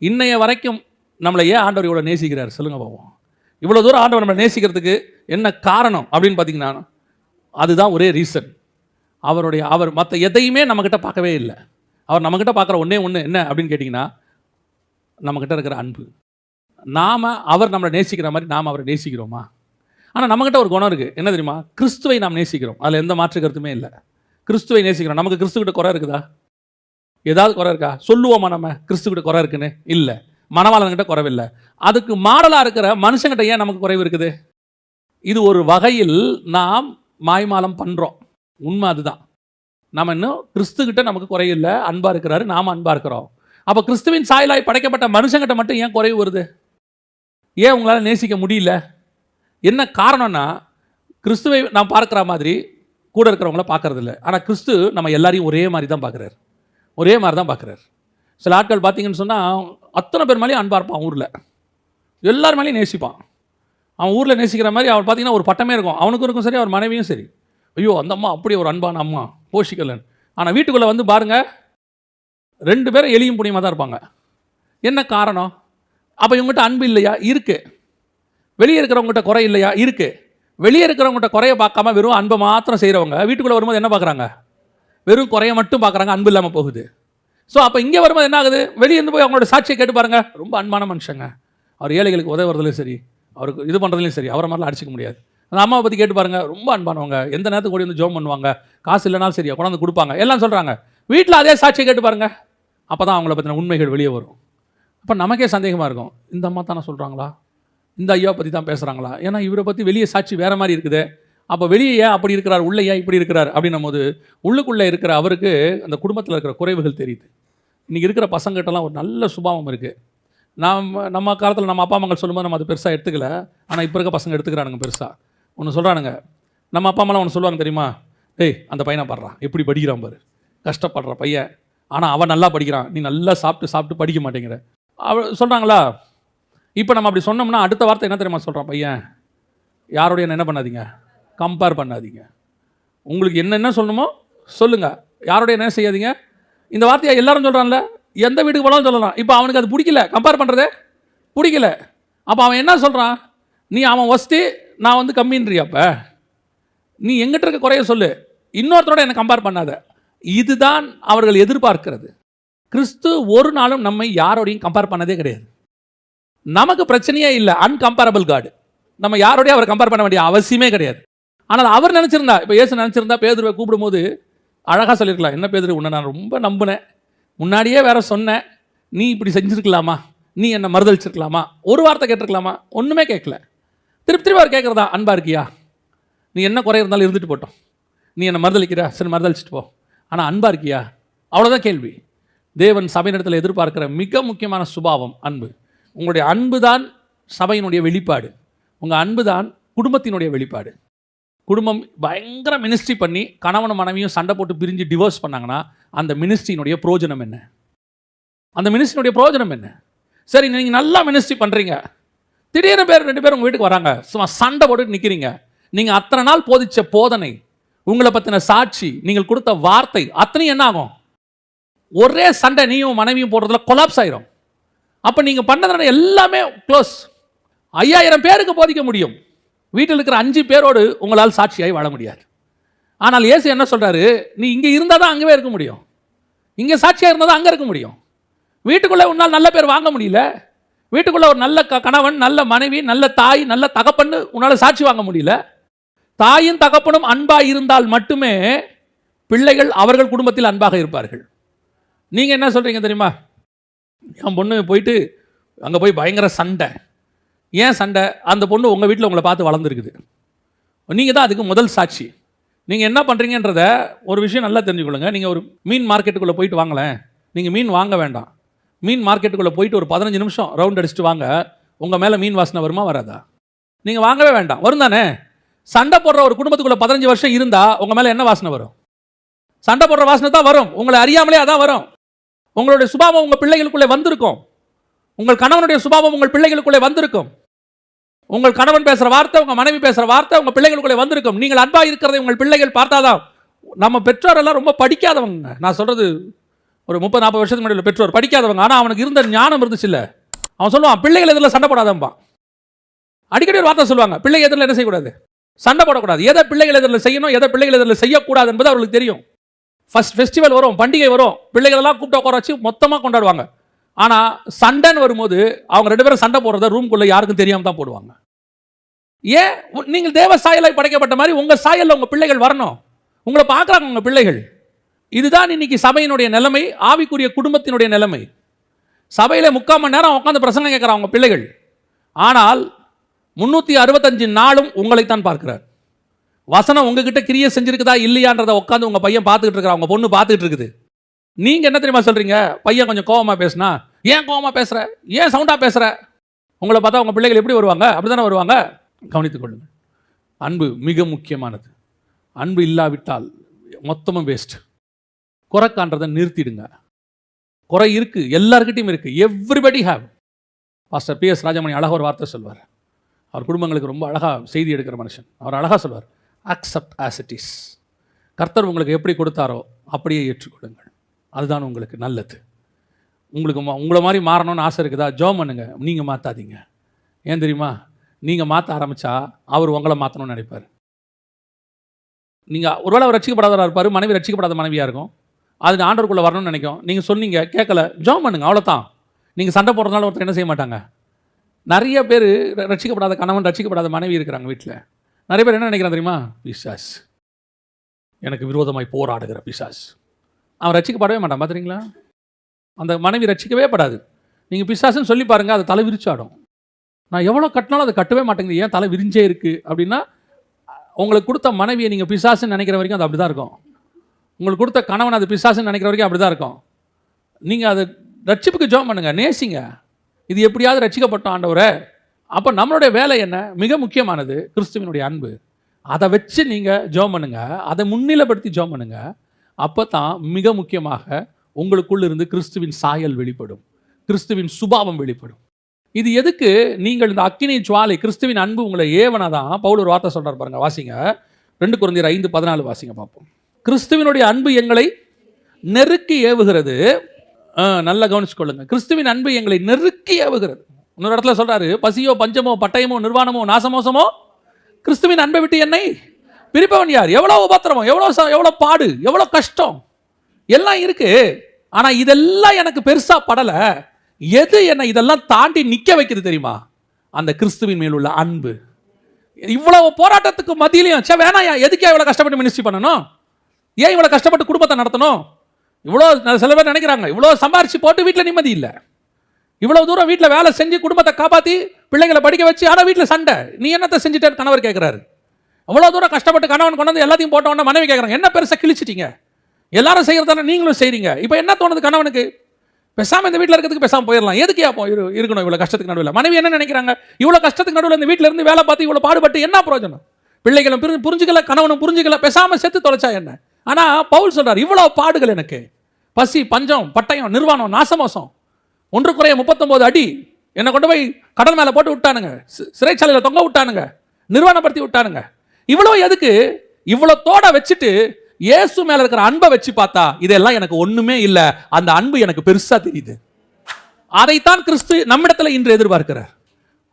இன்னைய வரைக்கும் நம்மளை ஏன் ஆண்டவர் இவ்வளோ நேசிக்கிறார் சொல்லுங்க பாப்போம். இவ்வளோ தூரம் ஆண்டவர் நம்மளை நேசிக்கிறதுக்கு என்ன காரணம் அப்படின்னு பார்த்தீங்கன்னா, அதுதான் ஒரே ரீசன். அவர் மற்ற எதையுமே நம்மக்கிட்ட பார்க்கவே இல்லை. அவர் நம்மக்கிட்ட பார்க்குற ஒன்றே ஒன்று என்ன அப்படின்னு கேட்டிங்கன்னா, நம்மக்கிட்ட இருக்கிற அன்பு. அவர் நம்மளை நேசிக்கிற மாதிரி நாம் அவரை நேசிக்கிறோமா? ஆனால் நம்மக்கிட்ட ஒரு குணம் இருக்குது, என்ன தெரியுமா, கிறிஸ்துவை நாம் நேசிக்கிறோம். அதில் எந்த மாற்று கருத்துமே இல்லை. கிறிஸ்துவை நேசிக்கிறோம். நமக்கு கிறிஸ்துக்கிட்ட குறை இருக்குதா? ஏதாவது குறை இருக்கா? சொல்லுவோமா நம்ம கிறிஸ்துக்கிட்ட குறை இருக்குன்னு? இல்லை. மனவாளன்கிட்ட குறைவில்லை. அதுக்கு மாடலாக இருக்கிற மனுஷங்கிட்ட ஏன் நமக்கு குறைவு இருக்குது? இது ஒரு வகையில் நாம் மாய்மாலம் பண்ணுறோம். உண்மை அதுதான். நம்ம இன்னும் கிறிஸ்துக்கிட்ட நமக்கு குறையில்லை, அன்பாக இருக்கிறாரு, நாம் அன்பாக இருக்கிறோம். அப்போ கிறிஸ்துவின் சாயலாய் படைக்கப்பட்ட மனுஷங்கிட்ட மட்டும் ஏன் குறைவு வருது? ஏன் உங்களால் நேசிக்க முடியல? என்ன காரணம்னா, கிறிஸ்துவை நாம் பார்க்குற மாதிரி கூட இருக்கிறவங்கள பார்க்கறது இல்லை. ஆனால் கிறிஸ்து நம்ம எல்லாரையும் ஒரே மாதிரி தான் பார்க்குறாரு, ஒரே மாதிரி தான் பார்க்குறாரு. சில ஆட்கள் பார்த்தீங்கன்னு சொன்னால் அத்தனை பேர் மேலேயும் அன்பாக இருப்பான், ஊரில் எல்லார் மேலேயும் நேசிப்பான். அவன் ஊரில் நேசிக்கிற மாதிரி அவன் பார்த்தீங்கன்னா ஒரு பட்டமே இருக்கும், அவனுக்கும் இருக்கும் சரி, அவர் மனைவியும் சரி. ஐயோ அந்த அம்மா அப்படி ஒரு அன்பான அம்மா, போஷிக்கலன். ஆனால் வீட்டுக்குள்ளே வந்து பாருங்கள், 2 பேரும் எலியும் புனியமாக தான் இருப்பாங்க. என்ன காரணம்? அப்போ இவங்ககிட்ட அன்பு இல்லையா? இருக்குது. வெளியே இருக்கிறவங்ககிட்ட குறை இல்லையா? இருக்குது. வெளியே இருக்கிறவங்ககிட்ட குறைய பார்க்காம வெறும் அன்பை மாத்திரம் செய்கிறவங்க வீட்டுக்குள்ளே வரும்போது என்ன பார்க்குறாங்க? வெறும் குறைய மட்டும் பார்க்குறாங்க, அன்பு இல்லாமல் போகுது. ஸோ அப்போ இங்கே வரும்போது என்ன ஆகுது? வெளியே இருந்து போய் அவங்களோட சாட்சியை கேட்டு பாருங்கள், ரொம்ப அன்பான மனுஷங்க, அவர் ஏழைகளுக்கு உதவுறதுலையும் சரி, அவருக்கு இது பண்ணுறதுலையும் சரி, அவரை மாதிரிலாம் அடிச்சிக்க முடியாது. அந்த அம்மாவை பற்றி கேட்டு பாருங்கள், ரொம்ப அன்பானவங்க, எந்த நேரத்துக்கு ஓடி வந்து ஜோம் பண்ணுவாங்க, காசு இல்லைனாலும் சரியா கொண்டாந்து கொடுப்பாங்க, எல்லாம் சொல்கிறாங்க. வீட்டில் அதே சாட்சியை கேட்டு பாருங்கள், அப்போ தான் அவங்கள பற்றின உண்மைகள் வெளியே வரும். அப்போ நமக்கே சந்தேகமாக இருக்கும், இந்த அம்மா தானே சொல்கிறாங்களா, இந்த ஐயாவை பற்றி தான் பேசுகிறாங்களா? ஏன்னா இவரை பற்றி வெளியே சாட்சி வேறு மாதிரி இருக்குது. அப்போ வெளியே ஏன் அப்படி இருக்கிறார், உள்ளே ஏன் இப்படி இருக்கிறார் அப்படின்னும் போது உள்ளுக்குள்ளே இருக்கிற அவருக்கு அந்த குடும்பத்தில் இருக்கிற குறைவுகள் தெரியுது. இன்றைக்கி இருக்கிற பசங்கிட்டலாம் ஒரு நல்ல சுபாவம் இருக்குது. நம்ம காலத்தில் நம்ம அப்பா அம்மாங்கள் சொல்லும்போது நம்ம அது பெருசாக எடுத்துக்கல. ஆனால் இப்போ இருக்க பசங்க எடுத்துக்கிறானுங்க பெருசாக. ஒன்று சொல்கிறானுங்க, நம்ம அப்பா அம்மாலாம் ஒன்று சொல்லுவாங்க தெரியுமா, ஏய் அந்த பையனை பாடுறான், எப்படி படிக்கிறான் பாரு, கஷ்டப்படுற பையன், ஆனால் அவன் நல்லா படிக்கிறான், நீ நல்லா சாப்பிட்டு படிக்க மாட்டேங்கிற சொல்கிறாங்களா? இப்போ நம்ம அப்படி சொன்னோம்னா அடுத்த வார்த்தை என்ன தெரியுமா சொல்கிறான் பையன், யாரோடைய என்ன பண்ணாதீங்க, கம்பேர் பண்ணாதீங்க. உங்களுக்கு என்னென்ன சொல்லணுமோ சொல்லுங்கள், யாரோடைய என்ன செய்யாதீங்க. இந்த வார்த்தையை எல்லாரும் சொல்கிறான்ல, எந்த வீட்டுக்கு போனாலும் சொல்லலாம். இப்போ அவனுக்கு அது பிடிக்கல, கம்பேர் பண்ணுறதே பிடிக்கல. அப்போ அவன் என்ன சொல்கிறான், நீ அவன் ஒஸ்ட்டு நான் வந்து கம்மின்றியா? அப்போ நீ எங்கிட்ட இருக்க குறைய சொல்லு, இன்னொருத்தரோட என்னை கம்பேர் பண்ணாத. இதுதான் அவர்கள் எதிர்பார்க்கிறது. கிறிஸ்து ஒரு நாளும் நம்மை யாரோடையும் கம்பேர் பண்ணதே கிடையாது. நமக்கு பிரச்சனையே இல்லை, அன்கம்பேரபிள் காடு. நம்ம யாரோடையும் அவரை கம்பேர் பண்ண வேண்டிய அவசியமே கிடையாது. ஆனால் அவர் நினச்சிருந்தா, இப்போ இயேசு நினச்சிருந்தா பேதுருவை கூப்பிடும்போது அழகாக சொல்லியிருக்கலாம், என்ன பேதுரு, உன்னை நான் ரொம்ப நம்பினேன், முன்னாடியே வேற சொன்னேன், நீ இப்படி செஞ்சுருக்கலாமா, நீ என்னை மறுதளிச்சிருக்கலாமா, ஒரு வார்த்தை கேட்டிருக்கலாமா? ஒன்றுமே கேட்கல. திருப்பி அவர் கேட்குறதா, அன்பா இருக்கியா, நீ என்ன குறை இருந்தாலும் இருந்துட்டு போட்டோம், நீ என்னை மறுதளிக்கிற, சரி மறுதளிச்சுட்டு போ, ஆனால் அன்பா இருக்கியா? அவ்வளோதான் கேள்வி. தேவன் சபையினிடத்தில் எதிர்பார்க்கிற மிக முக்கியமான சுபாவம் அன்பு. உங்களுடைய அன்பு தான் சபையினுடைய வெளிப்பாடு. உங்கள் அன்பு தான் குடும்பத்தினுடைய வெளிப்பாடு. குடும்பம் பயங்கர மினிஸ்ட்ரி பண்ணி கணவனும் மனைவியும் சண்டை போட்டு பிரிஞ்சு டிவோர்ஸ் பண்ணாங்கன்னா அந்த மினிஸ்ட்ரியினுடைய பிரயோஜனம் என்ன? அந்த மினிஸ்ட்ரியினுடைய பிரயோஜனம் என்ன? சரி, நீங்கள் நல்லா மினிஸ்ட்ரி பண்ணுறீங்க, திடீர்னு 2 பேர் உங்கள் வீட்டுக்கு வராங்க, சும்மா சண்டை போட்டு நிற்கிறீங்க. நீங்கள் அத்தனை நாள் போதிச்ச போதனை, உங்களை பற்றின சாட்சி, நீங்கள் கொடுத்த வார்த்தை அத்தனையும் என்ன ஆகும்? ஒரே சண்டை நீயும் மனைவியும் போடுறதுல கொலாப்ஸ் ஆயிரும். அப்போ நீங்கள் பண்ணதுனால எல்லாமே க்ளோஸ். 5000 பேருக்கு போதிக்க முடியும், வீட்டில் இருக்கிற 5 பேரோடு உங்களால் சாட்சியாகி வாழ முடியாது. ஆனால் இயேசு என்ன சொல்கிறாரு, நீ இங்கே இருந்தால் தான் அங்கேவே இருக்க முடியும், இங்கே சாட்சியாக இருந்தால் தான் அங்கே இருக்க முடியும். வீட்டுக்குள்ளே உன்னால் நல்ல பேர் வாங்க முடியல, வீட்டுக்குள்ளே ஒரு நல்ல கணவன், நல்ல மனைவி, நல்ல தாய், நல்ல தகப்பன்னு உன்னால் சாட்சி வாங்க முடியல. தாயும் தகப்பனும் அன்பாக இருந்தால் மட்டுமே பிள்ளைகள் அவர்கள் குடும்பத்தில் அன்பாக இருப்பார்கள். நீங்கள் என்ன சொல்கிறீங்க தெரியுமா? என் பொண்ணு போயிட்டு அங்கே போய் பயங்கர சண்டை. ஏன் சண்டை? அந்த பொண்ணு உங்கள் வீட்டில் உங்களை பார்த்து வளர்ந்துருக்குது. நீங்கள் தான் அதுக்கு முதல் சாட்சி. நீங்கள் என்ன பண்ணுறீங்கன்றத ஒரு விஷயம் நல்லா தெரிஞ்சுக்கொள்ளுங்க. நீங்கள் ஒரு மீன் மார்க்கெட்டுக்குள்ளே போயிட்டு வாங்களேன். நீங்கள் மீன் வாங்க வேண்டாம். மீன் மார்க்கெட்டுக்குள்ளே போயிட்டு ஒரு 15 நிமிஷம் ரவுண்ட் அடிச்சுட்டு வாங்க. உங்கள் மேலே மீன் வாசனை வருமா வராதா? நீங்கள் வாங்கவே வேண்டாம். வரும் தானே? சண்டை போடுற ஒரு குடும்பத்துக்குள்ளே 15 வருஷம் இருந்தால் உங்கள் மேலே என்ன வாசனை வரும்? சண்டை போடுற வாசனை தான் வரும். உங்களை அறியாமலே அதான் வரும். உங்களுடைய சுபாவம் உங்கள் பிள்ளைகளுக்குள்ளே வந்திருக்கும். உங்கள் கணவனுடைய சுபாவம் உங்கள் பிள்ளைகளுக்குள்ளே வந்திருக்கும். உங்கள் கணவன் பேசுகிற வார்த்தை, உங்கள் மனைவி பேசுகிற வார்த்தை உங்கள் பிள்ளைகளுக்குள்ளே வந்திருக்கும். நீங்கள் அன்பாக இருக்கிறதை உங்கள் பிள்ளைகள் பார்த்தாதான். நம்ம பெற்றோரெல்லாம் ரொம்ப படிக்காதவங்க. நான் சொல்கிறது ஒரு 30-40 வருஷத்துக்கு முன்னாடி பெற்றோர் படிக்காதவங்க. ஆனால் அவனுக்கு இருந்த ஞானம் இருந்துச்சு இல்லை. அவன் சொல்லுவான், பிள்ளைகள் எதிரில் சண்டை போடாதம்பா. அடிக்கடி ஒரு வார்த்தை சொல்லுவாங்க, பிள்ளை எதிரில் என்ன செய்யக்கூடாது? சண்டை போடக்கூடாது. எதை பிள்ளைகள் எதிரில் செய்யணும், எதை பிள்ளைகள் எதிரில் செய்யக்கூடாது என்பது அவர்களுக்கு தெரியும். ஃபர்ஸ்ட் ஃபெஸ்டிவல் வரும், பண்டிகை வரும், பிள்ளைகளெல்லாம் கூப்பிட்டு உட்கார வச்சு மொத்தமாக கொண்டாடுவாங்க. ஆனால் சண்டைன்னு வரும்போது அவங்க 2 பேரும் சண்டை போடுறத ரூம்குள்ளே யாருக்கும் தெரியாமல் தான் போடுவாங்க. ஏன்? நீங்கள் தேவ சாயலாய் படைக்கப்பட்ட மாதிரி உங்கள் சாயலில் உங்கள் பிள்ளைகள் வரணும். உங்களை பார்க்குறாங்க உங்கள் பிள்ளைகள். இதுதான் இன்னைக்கு சபையினுடைய நிலைமை, ஆவிக்குரிய குடும்பத்தினுடைய நிலைமை. சபையில் 3/4 மணி நேரம் உட்காந்து பிரசங்கம் கேட்குறாங்க உங்கள் பிள்ளைகள். ஆனால் 365 நாளும் உங்களைத்தான் பார்க்கிறார். வசனம் உங்ககிட்ட கிரியை செஞ்சிருக்குதா இல்லையான்றதை உட்காந்து உங்கள் பையன் பார்த்துக்கிட்டு இருக்கிறா, உங்கள் பொண்ணு பார்த்துக்கிட்டு இருக்குது. நீங்கள் என்ன தெரியுமா சொல்கிறீங்க? பையன் கொஞ்சம் கோவமாக பேசுனா, ஏன் கோவமாக பேசுகிற, ஏன் சவுண்டாக பேசுகிற? உங்களை பார்த்தா உங்கள் பிள்ளைகள் எப்படி வருவாங்க? அப்படி தானே வருவாங்க. கவனித்துக் கொள்ளுங்கள். அன்பு மிக முக்கியமானது. அன்பு இல்லாவிட்டால் மொத்தமும் வேஸ்ட். குறை காண்றதை நிறுத்திடுங்க. குறை இருக்குது, எல்லாருக்கிட்டையும் இருக்குது. Everybody have. Pastor PS Rajamani அழகாக ஒரு வார்த்தை சொல்வார். அவர் குடும்பங்களுக்கு ரொம்ப அழகாக செய்தி எடுக்கிற மனுஷன். அவர் அழகாக சொல்வார், அக்செப்ட் ஆஸ் இட் இஸ். கர்த்தர் உங்களுக்கு எப்படி கொடுத்தாரோ அப்படியே ஏற்றுக்கொள்ளுங்கள். அதுதான் உங்களுக்கு நல்லது. உங்களுக்கு உங்களை மாதிரி மாறணும்னு ஆசை இருக்குதா? ஜெபம் பண்ணுங்க. நீங்கள் மாற்றாதீங்க. ஏன் தெரியுமா? நீங்கள் மாற்ற ஆரம்பித்தா அவர் உங்களை மாற்றணும்னு நினைப்பார். நீங்கள் ஒருவேளை அவர் ரட்சிக்கப்படாதவராக இருப்பார், மனைவி ரட்சிக்கப்படாத மனைவியாக இருக்கும். அது ஆண்டவருக்குள்ளே வரணும்னு நினைக்கும். நீங்கள் சொன்னீங்க, கேட்கல, ஜெபம் பண்ணுங்க, அவ்வளோதான். நீங்கள் சண்டை போடுறதுனால ஒருத்தர் என்ன செய்ய மாட்டாங்க. நிறைய பேர் ரட்சிக்கப்படாத கணவன், ரட்சிக்கப்படாத மனைவி இருக்கிறாங்க வீட்டில். நிறைய பேர் என்ன நினைக்கிறாங்க தெரியுமா? பிசாஸ், எனக்கு விரோதமாய் போராடுகிற பிசாஸ். அவன் ரட்சிக்கப்படவே மாட்டான். பார்த்துறீங்களா? அந்த மனைவி ரட்சிக்கவே படாது. நீங்கள் பிசாசுன்னு சொல்லி பாருங்கள், அது தலை விரிச்சாடும். நான் எவ்வளோ கட்டினாலும் அதை கட்டவே மாட்டேங்குது, ஏன் தலை விரிஞ்சே இருக்குது அப்படின்னா, உங்களுக்கு கொடுத்த மனைவியை நீங்கள் பிசாசுன்னு நினைக்கிற வரைக்கும் அது அப்படி தான் இருக்கும். உங்களுக்கு கொடுத்த கணவன் அது பிசாசுன்னு நினைக்கிற வரைக்கும் அப்படி தான் இருக்கும். நீங்கள் அதை ரட்சிப்புக்கு ஜெபம் பண்ணுங்கள், நேசிங்க. இது எப்படியாவது ரட்சிக்கப்பட்டோம் ஆண்டவரே. அப்போ நம்மளுடைய வேலை என்ன? மிக முக்கியமானது கிறிஸ்துவினுடைய அன்பு. அதை வச்சு நீங்கள் ஜெபம் பண்ணுங்க, அதை முன்னிலைப்படுத்தி ஜெபம் பண்ணுங்க. அப்போ தான் மிக முக்கியமாக உங்களுக்குள்ள இருந்து கிறிஸ்துவின் சாயல் வெளிப்படும், கிறிஸ்துவின் சுபாவம் வெளிப்படும். இது எதுக்கு? நீங்கள் இந்த அக்கினி ஜுவாலை, கிறிஸ்துவின் அன்பு உங்களை ஏவனாதான். பவுல் ஒரு வார்த்தை சொல்றார் பாருங்க, வாசிங்க. 2 கொரிந்தியர் 5:14 வாசிங்க பார்ப்போம். கிறிஸ்துவினுடைய அன்பு எங்களை நெருக்கி ஏவுகிறது. நல்லா கவனிச்சுக்கொள்ளுங்க. கிறிஸ்துவின் அன்பு எங்களை நெருக்கி ஏவுகிறது. இன்னொரு இடத்துல சொல்றாரு, பசியோ பஞ்சமோ பட்டயமோ நிர்வாணமோ நாசமோசமோ கிறிஸ்துவின் அன்பை விட்டு என்னை பிரிப்பவன் யார்? எவ்வளோ உபத்திரமோ, எவ்வளோ பாடு, எவ்வளோ கஷ்டம் எல்லாம் இருக்கு. ஆனா இதெல்லாம் எனக்கு பெருசா படல. எது என்னை இதெல்லாம் தாண்டி நிக்க வைக்கிறது தெரியுமா? அந்த கிறிஸ்துவின் மேல் உள்ள அன்பு. இவ்வளவு போராட்டத்துக்கு மத்தியிலையும் வேணாயா, எதுக்கே இவ்வளவு கஷ்டப்பட்டு மினிஸ்ட்ரி பண்ணணும்? ஏன் இவ்வளவு கஷ்டப்பட்டு குடும்பத்தை நடத்தணும்? இவ்வளோ சில பேர் நினைக்கிறாங்க, இவ்வளோ சம்பாரிச்சு போட்டு வீட்டில் நிம்மதி இல்லை, இவ்வளோ தூரம் வீட்டில் வேலை செஞ்சு குடும்பத்தை காப்பாற்றி பிள்ளைங்களை படிக்க வச்சு, ஆனால் வீட்டில் சண்டை. நீ என்னத்தை செஞ்சுட்டே? கணவர் கேட்குறாரு. அவ்வளோ தூரம் கஷ்டப்பட்டு கணவன் கொண்டு வந்து எல்லாத்தையும் போட்டோன்னா மனைவி கேட்குறாங்க, என்ன பெருசாக கிழிச்சிட்டீங்க? எல்லாரும் செய்கிறதான நீங்களும் செய்கிறீங்க. இப்போ என்ன தோணுது கணவனுக்கு? பேசாமல் இந்த வீட்டில் இருக்கிறதுக்கு பேசாமல் போயிடலாம். எதுக்கு அப்போ இருக்கணும் இவ்வளோ கஷ்டத்துக்கு நடுவில்? மனைவி என்ன நினைக்கிறாங்க? இவ்வளோ கஷ்டத்துக்கு நடுவில் இந்த வீட்டில் இருந்து வேலை பார்த்து இவ்வளோ பாடுபட்டு என்ன பிரயோஜனம்? பிள்ளைகளும் புரிஞ்சுக்கல, கணவனும் புரிஞ்சுக்கல, பேசாமல் செத்து தொலைச்சா என்ன? ஆனால் பவுல் சொல்றார், இவ்வளோ பாடுகள் எனக்கு, பசி பஞ்சம் பட்டயம் நிர்வாணம் நாசமோசம், 1 குறைய 39 அடி என்னை கொண்டு போய் கடல் மேலே போட்டு விட்டானுங்க, சிறைச்சாலையில் தொங்க விட்டானுங்க, நிர்வாணப்படுத்தி விட்டானுங்க. இவ்வளோ எதுக்கு? இவ்வளோ தோட வச்சுட்டு இயேசு மேல இருக்கிற அன்பை வச்சு பார்த்தா இதெல்லாம் எனக்கு ஒண்ணுமே இல்லை. அந்த அன்பு எனக்கு பெருசா தெரியுது. அதைத்தான் கிறிஸ்து நம்மிடத்தில் இன்று எதிர்பார்க்கிறார்.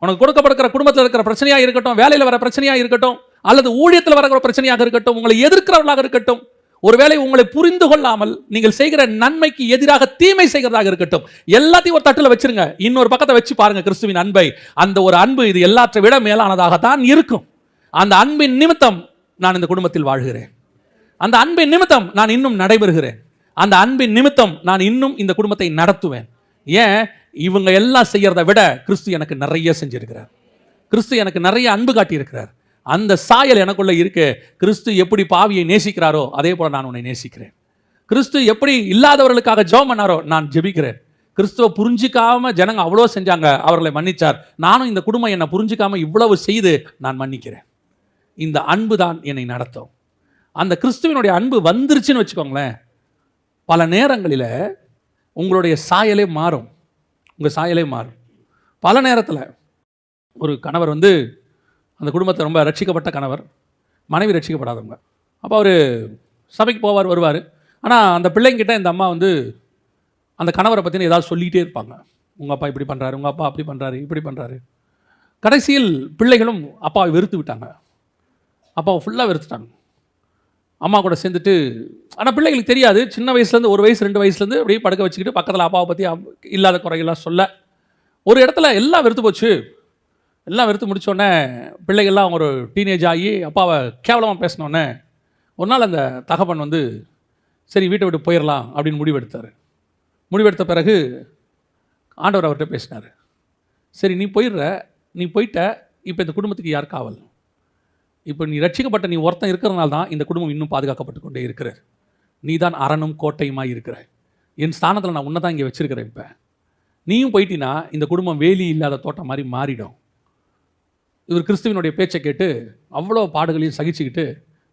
உனக்கு கொடுக்கப்படுகிற குடும்பத்தில் இருக்கிற பிரச்சனையாக இருக்கட்டும், வேலையில் வர பிரச்சனையாக இருக்கட்டும், அல்லது ஊழியத்தில் வர பிரச்சனையாக இருக்கட்டும், உங்களை எதிர்க்கிறவர்களாக இருக்கட்டும், ஒருவேளை உங்களை புரிந்து கொள்ளாமல் நீங்கள் செய்கிற நன்மைக்கு எதிராக தீமை செய்கிறதாக இருக்கட்டும், எல்லாத்தையும் ஒரு தட்டுல வச்சிருங்க. இன்னொரு பக்கத்தை வச்சு பாருங்க கிறிஸ்துவின் அன்பை. அந்த ஒரு அன்பு இது எல்லாற்றை விட மேலானதாகத்தான் இருக்கும். அந்த அன்பின் நிமித்தம் நான் இந்த குடும்பத்தில் வாழ்கிறேன். அந்த அன்பின் நிமித்தம் நான் இன்னும் நடைபெறுகிறேன். அந்த அன்பின் நிமித்தம் நான் இன்னும் இந்த குடும்பத்தை நடத்துவேன். ஏன்? இவங்க எல்லாம் செய்யறதை விட கிறிஸ்து எனக்கு நிறைய செஞ்சிருக்கிறார். கிறிஸ்து எனக்கு நிறைய அன்பு காட்டியிருக்கிறார். அந்த சாயல் எனக்குள்ள இருக்கு. கிறிஸ்து எப்படி பாவியை நேசிக்கிறாரோ அதே போல நான் உன்னை நேசிக்கிறேன். கிறிஸ்து எப்படி இல்லாதவர்களுக்காக ஜெபம் பண்ணாரோ நான் ஜெபிக்கிறேன். கிறிஸ்துவ புரிஞ்சிக்காம ஜனங்க அவ்வளோ செஞ்சாங்க, அவர்களை மன்னிச்சார். நானும் இந்த குடும்பம் என்னை புரிஞ்சிக்காம இவ்வளவு செய்து நான் மன்னிக்கிறேன். இந்த அன்பு தான் என்னை நடத்தும். அந்த கிறிஸ்துவனுடைய அன்பு வந்துருச்சுன்னு வச்சுக்கோங்களேன், பல நேரங்களில் உங்களுடைய சாயலே மாறும். உங்கள் சாயலே மாறும். பல நேரத்தில் ஒரு கணவர் அந்த குடும்பத்தை ரொம்ப ரட்சிக்கப்பட்ட கணவர், மனைவி ரட்சிக்கப்படாதவங்க. அப்போ அவர் சபைக்கு போவார், வருவார். ஆனால் அந்த பிள்ளைங்கிட்ட இந்த அம்மா அந்த கணவரை பற்றின ஏதாவது சொல்லிகிட்டே இருப்பாங்க. உங்கள் அப்பா இப்படி பண்ணுறாரு, உங்கள் அப்பா அப்படி பண்ணுறாரு, இப்படி பண்ணுறாரு. கடைசியில் பிள்ளைகளும் அப்பாவை வெறுத்து விட்டாங்க. அப்பாவை ஃபுல்லாக வெறுத்துட்டாங்க. அம்மா கூட சேர்ந்துட்டு, ஆனால் பிள்ளைகளுக்கு தெரியாது. சின்ன வயசுலேருந்து 1 வயசு 2 வயசுலேருந்து அப்படியே படுக்க வச்சுக்கிட்டு பக்கத்தில் அப்பாவை பற்றி இல்லாத குறைகள்லாம் சொல்ல, ஒரு இடத்துல எல்லாம் வெறுத்து போச்சு. எல்லாம் வெறுத்து முடித்தோடனே பிள்ளைகள்லாம் ஒரு டீனேஜ் ஆகி அப்பாவை கேவலமாக பேசினோடனே ஒரு நாள் அந்த தகப்பன் சரி வீட்டை விட்டு போயிடலாம் அப்படின்னு முடிவெடுத்தார். முடிவெடுத்த பிறகு ஆண்டவர் அவர்கிட்ட பேசினார். சரி நீ போயிட்ட, இப்போ இந்த குடும்பத்துக்கு யார் காவல்? இப்போ நீ ரட்சிக்கப்பட்ட நீ ஒருத்தன் இருக்கிறதுனால தான் இந்த குடும்பம் இன்னும் பாதுகாக்கப்பட்டு கொண்டே இருக்கிறார். நீ தான் அரணும் கோட்டையுமாய் இருக்கிற. என் ஸ்தானத்தில் நான் உன்னை தான் இங்கே வச்சிருக்கிறேன். இப்போ நீயும் போயிட்டினா இந்த குடும்பம் வேலி இல்லாத தோட்டம் மாதிரி மாறிடும். இவர் கிறிஸ்துவனுடைய பேச்சை கேட்டு அவ்வளோ பாடுகளையும் சகிச்சுக்கிட்டு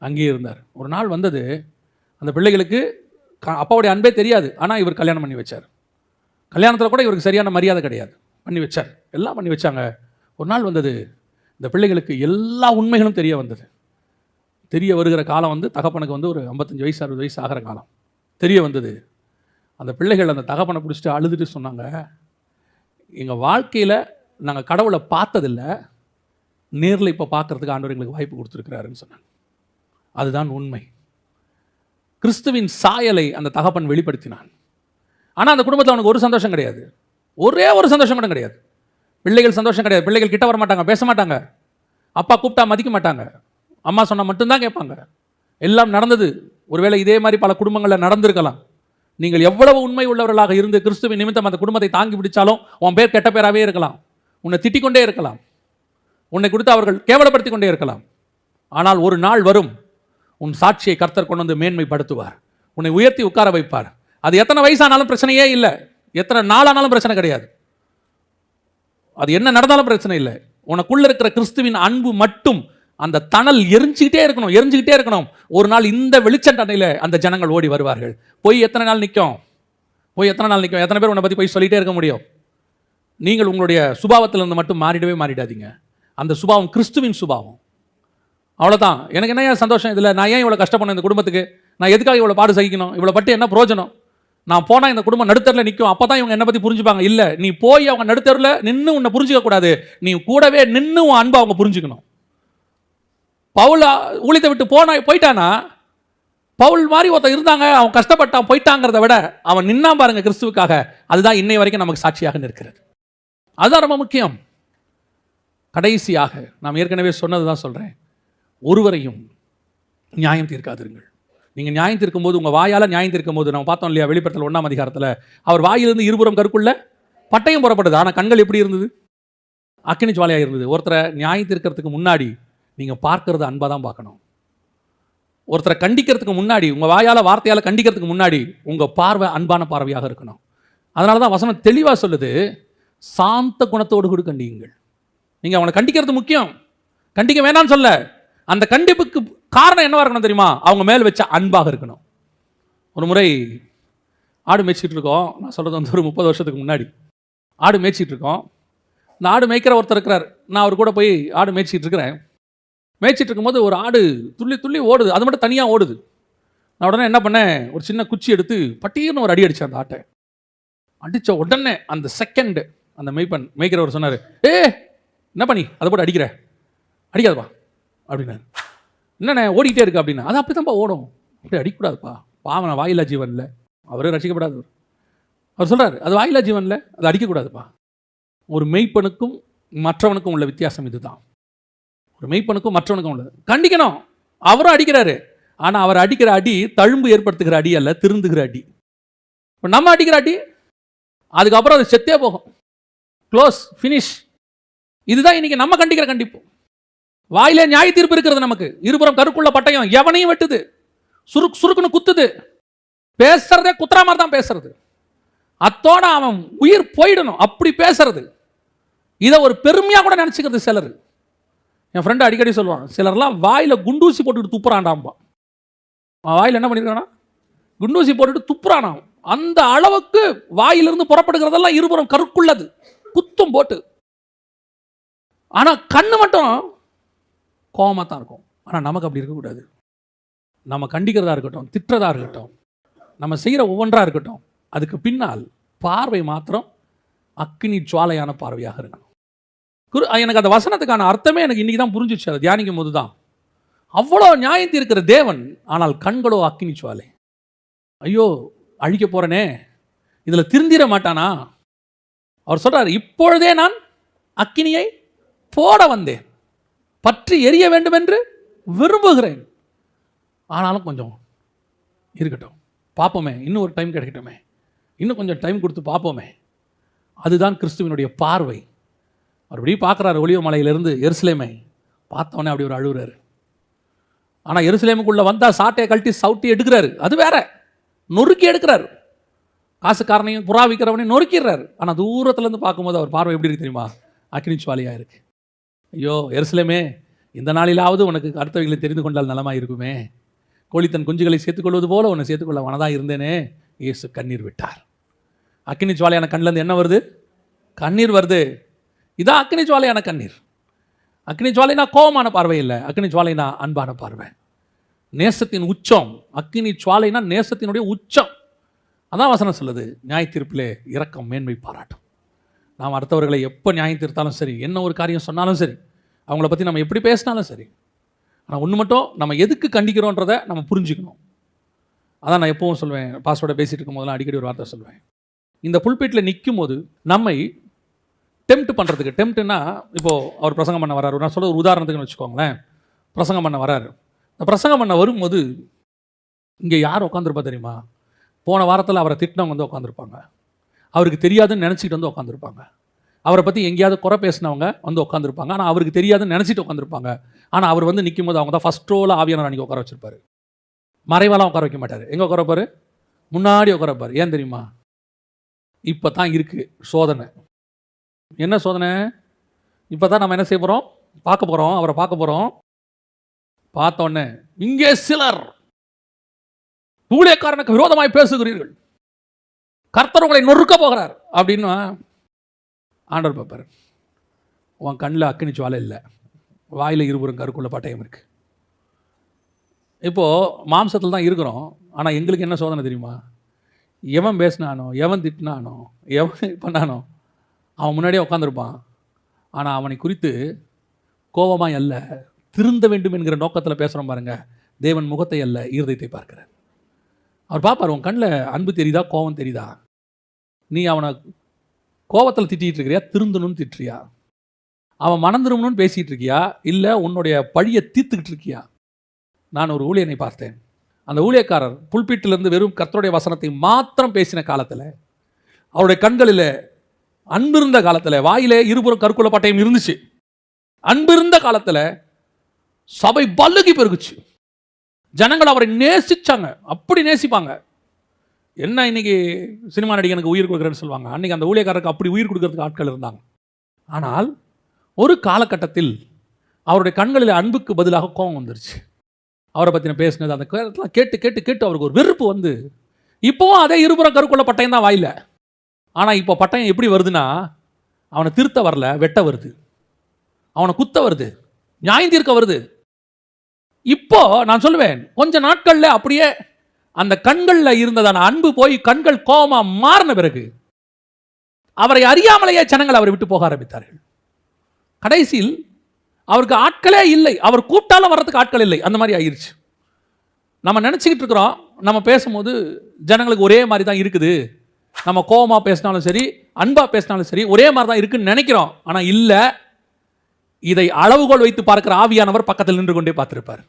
அங்கேயே இருந்தார். ஒரு நாள் அந்த பிள்ளைகளுக்கு அப்பாவுடைய அன்பே தெரியாது. ஆனால் இவர் கல்யாணம் பண்ணி வச்சார். கல்யாணத்தில் கூட இவருக்கு சரியான மரியாதை கிடையாது, பண்ணி வச்சார். எல்லாம் பண்ணி வச்சாங்க. ஒரு நாள் இந்த பிள்ளைகளுக்கு எல்லா உண்மைகளும் தெரிய வந்தது. தெரிய வருகிற காலம் தகப்பனுக்கு ஒரு 55 வயசு 60 வயசு ஆகிற காலம் தெரிய வந்தது. அந்த பிள்ளைகள் அந்த தகப்பனை பிடிச்சிட்டு அழுதுட்டு சொன்னாங்க, எங்கள் வாழ்க்கையில் நாங்கள் கடவுளை பார்த்ததில்லை, நேரில் இப்போ பார்க்கறதுக்கு ஆண்டவர் எங்களுக்கு வாய்ப்பு கொடுத்துருக்கிறாருன்னு சொன்னாங்க. அதுதான் உண்மை. கிறிஸ்துவின் சாயலை அந்த தகப்பன் வெளிப்படுத்தினான். ஆனால் அந்த குடும்பத்தில் அவனுக்கு ஒரு சந்தோஷம் கிடையாது, ஒரே ஒரு சந்தோஷம் கூட கிடையாது. பிள்ளைகள் சந்தோஷம் கிடையாது. பிள்ளைகள் கிட்ட வர மாட்டாங்க, பேச மாட்டாங்க, அப்பா கூப்பிட்டா மதிக்க மாட்டாங்க, அம்மா சொன்னால் மட்டும்தான் கேட்பாங்க. எல்லாம் நடந்தது. ஒருவேளை இதே மாதிரி பல குடும்பங்களில் நடந்திருக்கலாம். நீங்கள் எவ்வளவு உண்மை உள்ளவர்களாக இருந்து கிறிஸ்துவின் நிமித்தம் அந்த குடும்பத்தை தாங்கி பிடிச்சாலும் உன் பேர் கெட்ட பேராகவே இருக்கலாம். உன்னை திட்டிக் கொண்டே இருக்கலாம், உன்னை கொடுத்து அவர்கள் கேவலப்படுத்தி கொண்டே இருக்கலாம். ஆனால் ஒரு நாள் வரும், உன் சாட்சியை கர்த்தர் கொண்டு மேன்மைப்படுத்துவார், உன்னை உயர்த்தி உட்கார வைப்பார். அது எத்தனை வயசானாலும் பிரச்சனையே இல்லை, எத்தனை நாளானாலும் பிரச்சனை கிடையாது, அது என்ன நடந்தாலும் பிரச்சனை இல்லை. உனக்குள்ள இருக்கிற கிறிஸ்துவின் அன்பு மட்டும் அந்த தணல் எரிஞ்சுக்கிட்டே இருக்கணும். ஒரு நாள் இந்த வெளிச்சண்டனையில் அந்த ஜனங்கள் ஓடி வருவார்கள். எத்தனை நாள் நிற்கும்? எத்தனை பேர் உன்னை பற்றி போய் சொல்லிகிட்டே இருக்க முடியும்? நீங்கள் உங்களுடைய சுபாவத்திலிருந்து மட்டும் மாறிடாதீங்க. அந்த சுபாவம் கிறிஸ்துவின் சுபாவம். அவ்வளோதான். எனக்கு என்ன சந்தோஷம் இதில்? நான் ஏன் இவ்வளோ கஷ்டப்படணும் இந்த குடும்பத்துக்கு? நான் எதுக்காக இவ்வளோ பாடு சகிக்கணும்? இவ்வளோ பட்டு என்ன பிரயோஜனம்? நான் போனால் இந்த குடும்பம் நடுத்தரில் நிற்கும், அப்போ தான் இவங்க என்னை பற்றி புரிஞ்சுப்பாங்க. இல்லை, நீ போய் அவங்க நடுத்தரில் நின்று உன்னை புரிஞ்சிக்க கூடாது, நீ கூடவே நின்று உன் அன்பை அவங்க புரிஞ்சுக்கணும். பவுல் ஊழியத்தை விட்டு போயிட்டானா, பவுல் மாதிரி ஒருத்தர் இருந்தாங்க, அவன் கஷ்டப்பட்டான் போயிட்டாங்கிறத விட அவன் நின்னா பாருங்க கிறிஸ்துவுக்காக, அதுதான் இன்னை வரைக்கும் நமக்கு சாட்சியாக நிற்கிறது. அதுதான் ரொம்ப முக்கியம். கடைசியாக நாம் ஏற்கனவே சொன்னது தான் சொல்கிறேன், ஒருவரையும் நியாயம் தீர்க்காதிருங்கள். நீங்கள் நியாயம் தீர்க்கும் போது, உங்கள் வாயால் நியாயம் தீர்க்கும் போது, நம்ம பார்த்தோம் இல்லையா வெளிப்படுத்தல் 1ஆம் அதிகாரத்தில், அவர் வாயிலிருந்து இருபுறம் கருக்குள்ள பட்டயம் புறப்பட்டது. ஆனால் கண்கள் எப்படி இருந்தது? அக்கினி ஜுவாலையாக இருந்தது. ஒருத்தரை நியாயம் தீர்க்கிறதுக்கு முன்னாடி நீங்கள் பார்க்கறது அன்பாக தான் பார்க்கணும். ஒருத்தரை கண்டிக்கிறதுக்கு முன்னாடி, உங்கள் வாயால் வார்த்தையால் கண்டிக்கிறதுக்கு முன்னாடி உங்கள் பார்வை அன்பான பார்வையாக இருக்கணும். அதனால தான் வசனம் தெளிவாக சொல்லுது, சாந்த குணத்தோடு கூட கண்டியுங்கள். நீங்கள் அவங்களை கண்டிக்கிறது முக்கியம், கண்டிக்க வேணான்னு சொல்ல. அந்த கண்டிப்புக்கு காரணம் என்னவா இருக்கணும் தெரியுமா? அவங்க மேல் வச்ச அன்பாக இருக்கணும். ஒரு முறை ஆடு மேய்ச்சிட்டு இருக்கோம். நான் சொல்கிறது ஒரு 30 வருஷத்துக்கு முன்னாடி ஆடு மேய்ச்சிட்டு இருக்கோம். இந்த ஆடு மேய்க்கிற ஒருத்தர் இருக்கிறார். நான் அவர் கூட போய் ஆடு மேய்ச்சிட்டு இருக்கிறேன். மேய்ச்சிட்டு இருக்கும்போது ஒரு ஆடு துள்ளி துள்ளி ஓடுது, அது மட்டும் தனியாக ஓடுது. நான் உடனே என்ன பண்ணேன், ஒரு சின்ன குச்சி எடுத்து பட்டீர்னு ஒரு அடி அடித்தேன். அந்த ஆட்டை அடித்த உடனே அந்த செகண்ட் அந்த மேய்க்கிறவர் சொன்னார், என்ன பண்ணி அதை போட்டு அடிக்காதப்பா அப்படின்னாரு. என்னண்ணே ஓடிக்கிட்டே இருக்கு அப்படின்னா, அது அப்படி தான்ப்பா ஓடும், அப்படி அடிக்கூடாதுப்பா, பாவன வாயில்லா ஜீவனில், அவரே ரசிக்கப்படாதவர். அவர் சொல்கிறார், அது வாயில்லா ஜீவனில், அது அடிக்கக்கூடாதுப்பா. ஒரு மெய்ப்பனுக்கும் மற்றவனுக்கும் உள்ள வித்தியாசம் இதுதான். ஒரு மெய்ப்பனுக்கும் மற்றவனுக்கும் உள்ளது. கண்டிக்கணும், அவரும் அடிக்கிறாரு. ஆனால் அவர் அடிக்கிற அடி தழும்பு ஏற்படுத்துகிற அடி அல்ல, திருந்துகிற அடி. இப்போ நம்ம அடிக்கிற அடி அதுக்கப்புறம் அது செத்தே போகும். Close, finish. இதுதான் இன்னைக்கு நம்ம கண்டிக்கிற கண்டிப்பு. வாயிலே நியாய தீர்ப்பு இருக்கிறது நமக்கு. இருபுறம் கருக்குள்ள பட்டயம் எவனையும் வெட்டுது, சுருக்கு சுருக்குன்னு குத்துது. பேசுறதே குத்துற மாதிரி தான் பேசுறது. அத்தோட அவன் உயிர் போயிடணும் அப்படி பேசுறது. இதை ஒரு பெருமையா கூட நினைச்சுக்கிறது சிலர். என் ஃப்ரெண்டு அடிக்கடி சொல்லுவான், சிலர்லாம் வாயில குண்டூசி போட்டுட்டு துப்புறான்டாம்பா. வாயில் என்ன பண்ணிருக்கானா, குண்டூசி போட்டுட்டு துப்புறானாம். அந்த அளவுக்கு வாயிலிருந்து புறப்படுகிறதெல்லாம் இருபுறம் கருக்குள்ளது, குத்தும் போட்டு. ஆனா கண்ணு மட்டும் கோபமா தான் இருக்கும். ஆனா நமக்கு அப்படி இருக்கக்கூடாது. நம்ம கண்டிக்கிறதா இருக்கட்டும், திட்டுறதா இருக்கட்டும், நம்ம செய்கிற ஒவ்வொன்றா இருக்கட்டும், அதுக்கு பின்னால் பார்வை மாத்திரம் அக்கினி ஜுவாலையான பார்வையாக இருக்கணும். எனக்கு அந்த வசனத்துக்கான அர்த்தமே எனக்கு இன்னைக்கு தான் புரிஞ்சிச்சு. அதை தியானிக்கும் போது தான், அவ்வளோ நியாயம் தீர்க்கிற தேவன், ஆனால் கண்களோ அக்கினி ஜுவாலை. ஐயோ அழிக்க போறனே, இதில் திருந்திட மாட்டானா? அவர் சொல்றார், இப்பொழுதே நான் அக்கினியை போட வந்தேன், பற்றி எரிய வேண்டும் என்று விரும்புகிறேன். ஆனாலும் கொஞ்சம் இருக்கட்டும், பார்ப்போமே, இன்னும் ஒரு டைம் கிடைக்கட்டுமே, இன்னும் கொஞ்சம் டைம் கொடுத்து பார்ப்போமே. அதுதான் கிறிஸ்துவனுடைய பார்வை. அவர் இப்படி பார்க்குறாரு, ஒலிவ மலையிலிருந்து எருசலேமை பார்த்தவொடனே அப்படி ஒரு அழுகுறாரு. ஆனால் எருசலேமுக்குள்ளே வந்தால் சாட்டையை கழட்டி சவுட்டி எடுக்கிறாரு, அது வேற, நொறுக்கி எடுக்கிறாரு. காசுக்காரனையும் புறா விற்கிறவனையும் நொறுக்கிறாரு. ஆனால் தூரத்துலேருந்து பார்க்கும்போது அவர் பார்வை எப்படி இருக்கு தெரியுமா? அக்கினி ஜுவாலையாக இருக்கு. ஐயோ எருசலேமே, இந்த நாளிலாவது உனக்கு கர்த்தவைகளை தெரிந்து கொண்டால் நலமாக இருக்குமே. கோழி தன் குஞ்சுகளை சேர்த்துக்கொள்வது போல உன்னை சேர்த்துக்கொள்ள வனதாக இருந்தேனே. இயேசு கண்ணீர் விட்டார். அக்கினி ஜுவாலையான கண்ணிலேருந்து என்ன வருது? கண்ணீர் வருது. இதான் அக்கினி ஜுவாலையான கண்ணீர். அக்கினி ஜுவாலைனா கோபமான பார்வை இல்லை, அக்கினி ஜுவாலைனா அன்பான பார்வை, நேசத்தின் உச்சம். அக்கினி ஜுவாலைனா நேசத்தினுடைய உச்சம். அதான் வசனம் சொல்லுது, நியாய தீர்ப்பிலே இரக்கம் மேன்மை பாராட்டும். நாம் அடுத்தவர்களை எப்போ நியாயம் தீர்த்தாலும் சரி, என்ன ஒரு காரியம் சொன்னாலும் சரி, அவங்கள பற்றி நம்ம எப்படி பேசினாலும் சரி, ஆனால் ஒன்று மட்டும், நம்ம எதுக்கு கண்டிக்கிறோன்றதை நம்ம புரிஞ்சுக்கணும். அதான் நான் எப்பவும் சொல்வேன், பாஸ்டோட பேசிகிட்டு இருக்கும் போதெல்லாம் அடிக்கடி ஒரு வார்த்தை சொல்வேன். இந்த புல்பீட்டில் நிற்கும் போது நம்மை டெம்ப்ட் பண்ணுறதுக்கு, டெம்ப்ட்னா இப்போது அவர் பிரசங்கம் பண்ண வராரு, நான் சொல்ல ஒரு உதாரணத்துக்குன்னு வச்சுக்கோங்களேன். பிரசங்கம் பண்ண வராரு. இந்த பிரசங்கம் பண்ண வரும்போது இங்கே யார் உட்காந்துருப்பா தெரியுமா? போன வாரத்தில் அவரை திட்டினவங்க வந்து உட்காந்துருப்பாங்க, அவருக்கு தெரியாதுன்னு நினச்சிக்கிட்டு வந்து உட்காந்துருப்பாங்க. அவரை பற்றி எங்கேயாவது குறை பேசினவங்க வந்து உட்காந்துருப்பாங்க, ஆனால் அவருக்கு தெரியாதுன்னு நினச்சிட்டு உட்காந்துருப்பாங்க. ஆனால் அவர் வந்து நிற்கும் போது அவங்க தான் ஃபஸ்ட் ரோவில் ஆவியானவர் அன்றைக்கி உட்கார வச்சிருப்பாரு. மறைவாலாம் உட்கார வைக்க மாட்டார். எங்கே உட்கார வைப்பார்? முன்னாடி உட்கார வைப்பார். ஏன் தெரியுமா? இப்போ தான் இருக்குது சோதனை. என்ன சோதனை? இப்போ தான் நம்ம என்ன செய்ய போகிறோம்? பார்க்க போகிறோம், அவரை பார்க்க போகிறோம். பார்த்தோன்னே இங்கே சிலர் ஊழியக்காரனுக்கு விரோதமாய் பேசுகிறீர்கள், கர்த்தர் உங்களை நொறுக்க போகிறார் அப்படின்னு ஆண்டவர் பார்ப்பார். உன் கண்ணில் அக்கினி ஜுவாலை இல்லை, வாயில் இருபுறம் கருக்குள்ள பட்டயம் இருக்கு. இப்போது மாம்சத்தில் தான் இருக்கிறோம். ஆனால் எங்களுக்கு என்ன சோதனை தெரியுமா? எவன் பேசினானோ, எவன் திட்டினானோ, எவன் பண்ணானோ அவன் முன்னாடியே உட்காந்துருப்பான். ஆனால் அவனை குறித்து கோபமாக அல்ல, திருந்த வேண்டும் என்கிற நோக்கத்தில் பேசுகிறோம் பாருங்க. தேவன் முகத்தை அல்ல, இருதயத்தை பார்க்கிறார். அவர் பார்ப்பார், உன் கண்ணில் அன்பு தெரியுதா, கோபம் தெரியுதா? நீ அவனை கோபத்தில் திட்டிகிட்டு இருக்கிறியா, திருந்தணும்னு திட்டுறியா? அவன் மனம் திரும்பணும்னு பேசிகிட்டு இருக்கியா, இல்லை உன்னுடைய பழியை தீர்த்துக்கிட்டு இருக்கியா? நான் ஒரு ஊழியனை பார்த்தேன். அந்த ஊழியக்காரர் புல்பீட்டிலிருந்து வெறும் கர்த்தருடைய வசனத்தை மாத்திரம் பேசின காலத்தில், அவருடைய கண்களில் அன்பு இருந்த காலத்தில், வாயிலே இருபுறம் கருக்குள்ள பட்டயம் இருந்துச்சு, அன்பு இருந்த காலத்தில் சபை பல்லுகி பெருகுச்சு. ஜனங்கள் அவரை நேசிச்சாங்க, அப்படி நேசிப்பாங்க. என்ன இன்னைக்கு சினிமா நடிகனுக்கு உயிர் கொடுக்குறேன்னு சொல்லுவாங்க, அன்றைக்கி அந்த ஊழியக்காரருக்கு அப்படி உயிர் கொடுக்கறதுக்கு ஆட்கள் இருந்தாங்க. ஆனால் ஒரு காலகட்டத்தில் அவருடைய கண்களில் அன்புக்கு பதிலாக கோபம் வந்துருச்சு. அவரை பற்றின பேசினது அந்த கேட்டு கேட்டு கேட்டு அவருக்கு ஒரு வெறுப்பு வந்து, இப்போவும் அதே இருபுறம் கருக்குள்ள பட்டயம் தான் வாயில. ஆனால் இப்போ பட்டயம் எப்படி வருதுன்னா, அவனை திருத்த வரல, வெட்ட வருது, அவனை குத்த வருது, நியாயம் தீர்க்க வருது. இப்போ நான் சொல்லுவேன், கொஞ்ச நாட்கள்ல அப்படியே அந்த கண்களில் இருந்ததான அன்பு போய் கண்கள் கோபமா மாறின பிறகு அவரை அறியாமலேயே ஜனங்கள் அவரை விட்டு போக ஆரம்பித்தார்கள். கடைசியில் அவருக்கு ஆட்களே இல்லை, அவர் கூப்பிட்டாலும் வர்றதுக்கு ஆட்கள் இல்லை, அந்த மாதிரி ஆயிடுச்சு. நம்ம நினச்சிக்கிட்டு இருக்கிறோம், நம்ம பேசும்போது ஜனங்களுக்கு ஒரே மாதிரி தான் இருக்குது, நம்ம கோபமாக பேசினாலும் சரி, அன்பாக பேசினாலும் சரி, ஒரே மாதிரி தான் இருக்குன்னு நினைக்கிறோம். ஆனால் இல்லை, இதை அளவுகோல் வைத்து பார்க்கிற ஆவியானவர் பக்கத்தில் நின்று கொண்டே பார்த்திருப்பார்.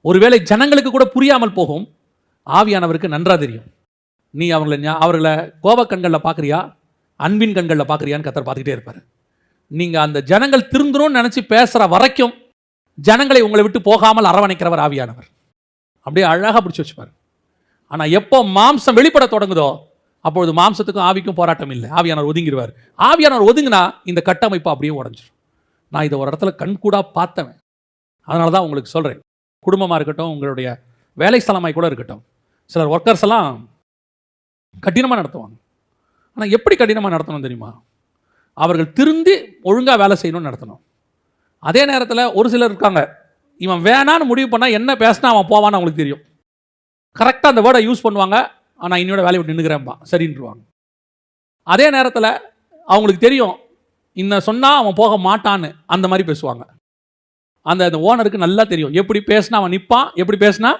ஒருவேளை ஜனங்களுக்கு கூட புரியாமல் போகும், ஆவியானவருக்கு நன்றா தெரியும். நீ அவர்களை கோபக்கண்களில் பார்க்குறியா, அன்பின் கண்களில் பார்க்குறியான்னு கர்த்தர் பார்த்துக்கிட்டே இருப்பார். நீங்கள் அந்த ஜனங்கள் திருந்தணும்னு நினச்சி பேசுகிற வரைக்கும் ஜனங்களை உங்களை விட்டு போகாமல் அரவணைக்கிறவர் ஆவியானவர். அப்படியே அழகாக பிடிச்சி வச்சுப்பார். ஆனால் எப்போ மாம்சம் வெளிப்பட தொடங்குதோ அப்பொழுது மாம்சத்துக்கும் ஆவிக்கும் போராட்டம் இல்லை, ஆவியானவர் ஒதுங்கிடுவார். ஆவியானவர் ஒதுங்கினா இந்த கட்டமைப்பு அப்படியே உடஞ்சிடும். நான் இதை ஒரு இடத்துல கண்கூடாக பார்த்தவன். அதனால தான் உங்களுக்கு சொல்கிறேன். குடும்பமாக இருக்கட்டும், உங்களுடைய வேலை ஸ்தலமாய் கூட இருக்கட்டும், சிலர் ஒர்க்கர்ஸ் எல்லாம் கடினமாக நடத்துவாங்க. ஆனால் எப்படி கடினமாக நடத்தணும் தெரியுமா? அவர்கள் திருந்தி ஒழுங்காக வேலை செய்யணும்னு நடத்தணும். அதே நேரத்தில் ஒரு சிலர் இருக்காங்க, இவன் வேணான்னு முடிவு பண்ணால் என்ன பேசினா அவன் போவான்னு அவங்களுக்கு தெரியும். கரெக்டாக அந்த வேர்டை யூஸ் பண்ணுவாங்க. ஆனால் இன்னோட வேலையை விட்டு நின்றுக்கிறேன்ப்பா சரின்ட்டுருவாங்க. அதே நேரத்தில் அவங்களுக்கு தெரியும் இன்னும் சொன்னால் அவன் போக மாட்டான்னு, அந்த மாதிரி பேசுவாங்க. அந்த ஓனருக்கு நல்லா தெரியும் எப்படி பேசினா அவன் நிற்பான், எப்படி பேசினா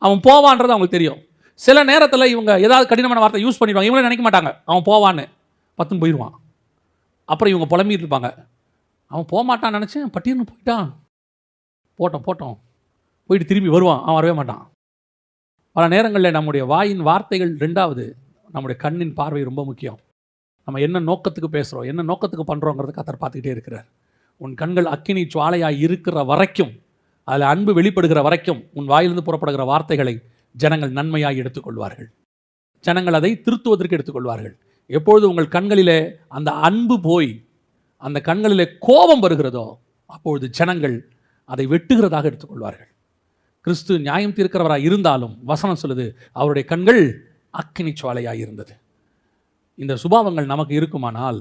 அவன் போவான்றது அவங்களுக்கு தெரியும். சில நேரத்தில் இவங்க ஏதாவது கடினமான வார்த்தை யூஸ் பண்ணிடுவாங்க. இவங்களே நினைக்க மாட்டாங்க அவன் போவான்னு, பத்துன்னு போயிடுவான். அப்புறம் இவங்க புலம்பிட்டு இருப்பாங்க, அவன் போக மாட்டான்னு நினச்சேன், பட்டியல்னு போயிட்டான், போட்டோம் போயிட்டு திரும்பி வருவான், அவன் வரவே மாட்டான். பல நேரங்களில் நம்முடைய வாயின் வார்த்தைகள், ரெண்டாவது நம்முடைய கண்ணின் பார்வை ரொம்ப முக்கியம். நம்ம என்ன நோக்கத்துக்கு பேசுகிறோம், என்ன நோக்கத்துக்கு பண்ணுறோங்கிறத கர்த்தர் பார்த்துக்கிட்டே இருக்கிறார். உன் கண்கள் அக்கினி ஜுவாலையாக இருக்கிற வரைக்கும், அதில் அன்பு வெளிப்படுகிற வரைக்கும் உன் வாயிலிருந்து புறப்படுகிற வார்த்தைகளை ஜனங்கள் நன்மையாக எடுத்துக்கொள்வார்கள். ஜனங்கள் அதை திருத்துவதற்கு எடுத்துக்கொள்வார்கள். எப்பொழுது உங்கள் கண்களிலே அந்த அன்பு போய் அந்த கண்களிலே கோபம் வருகிறதோ அப்பொழுது ஜனங்கள் அதை வெட்டுகிறதாக எடுத்துக்கொள்வார்கள். கிறிஸ்து நியாயம் தீர்க்கிறவராக இருந்தாலும் வசனம் சொல்லுது அவருடைய கண்கள் அக்கினி ஜுவாலையாக இருந்தது. இந்த சுபாவங்கள் நமக்கு இருக்குமானால்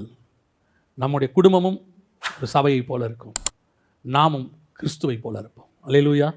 நம்முடைய குடும்பமும் ஒரு சபையை போல இருக்கும், நாமும் கிறிஸ்துவை போல இருப்போம். அல்லேலூயா.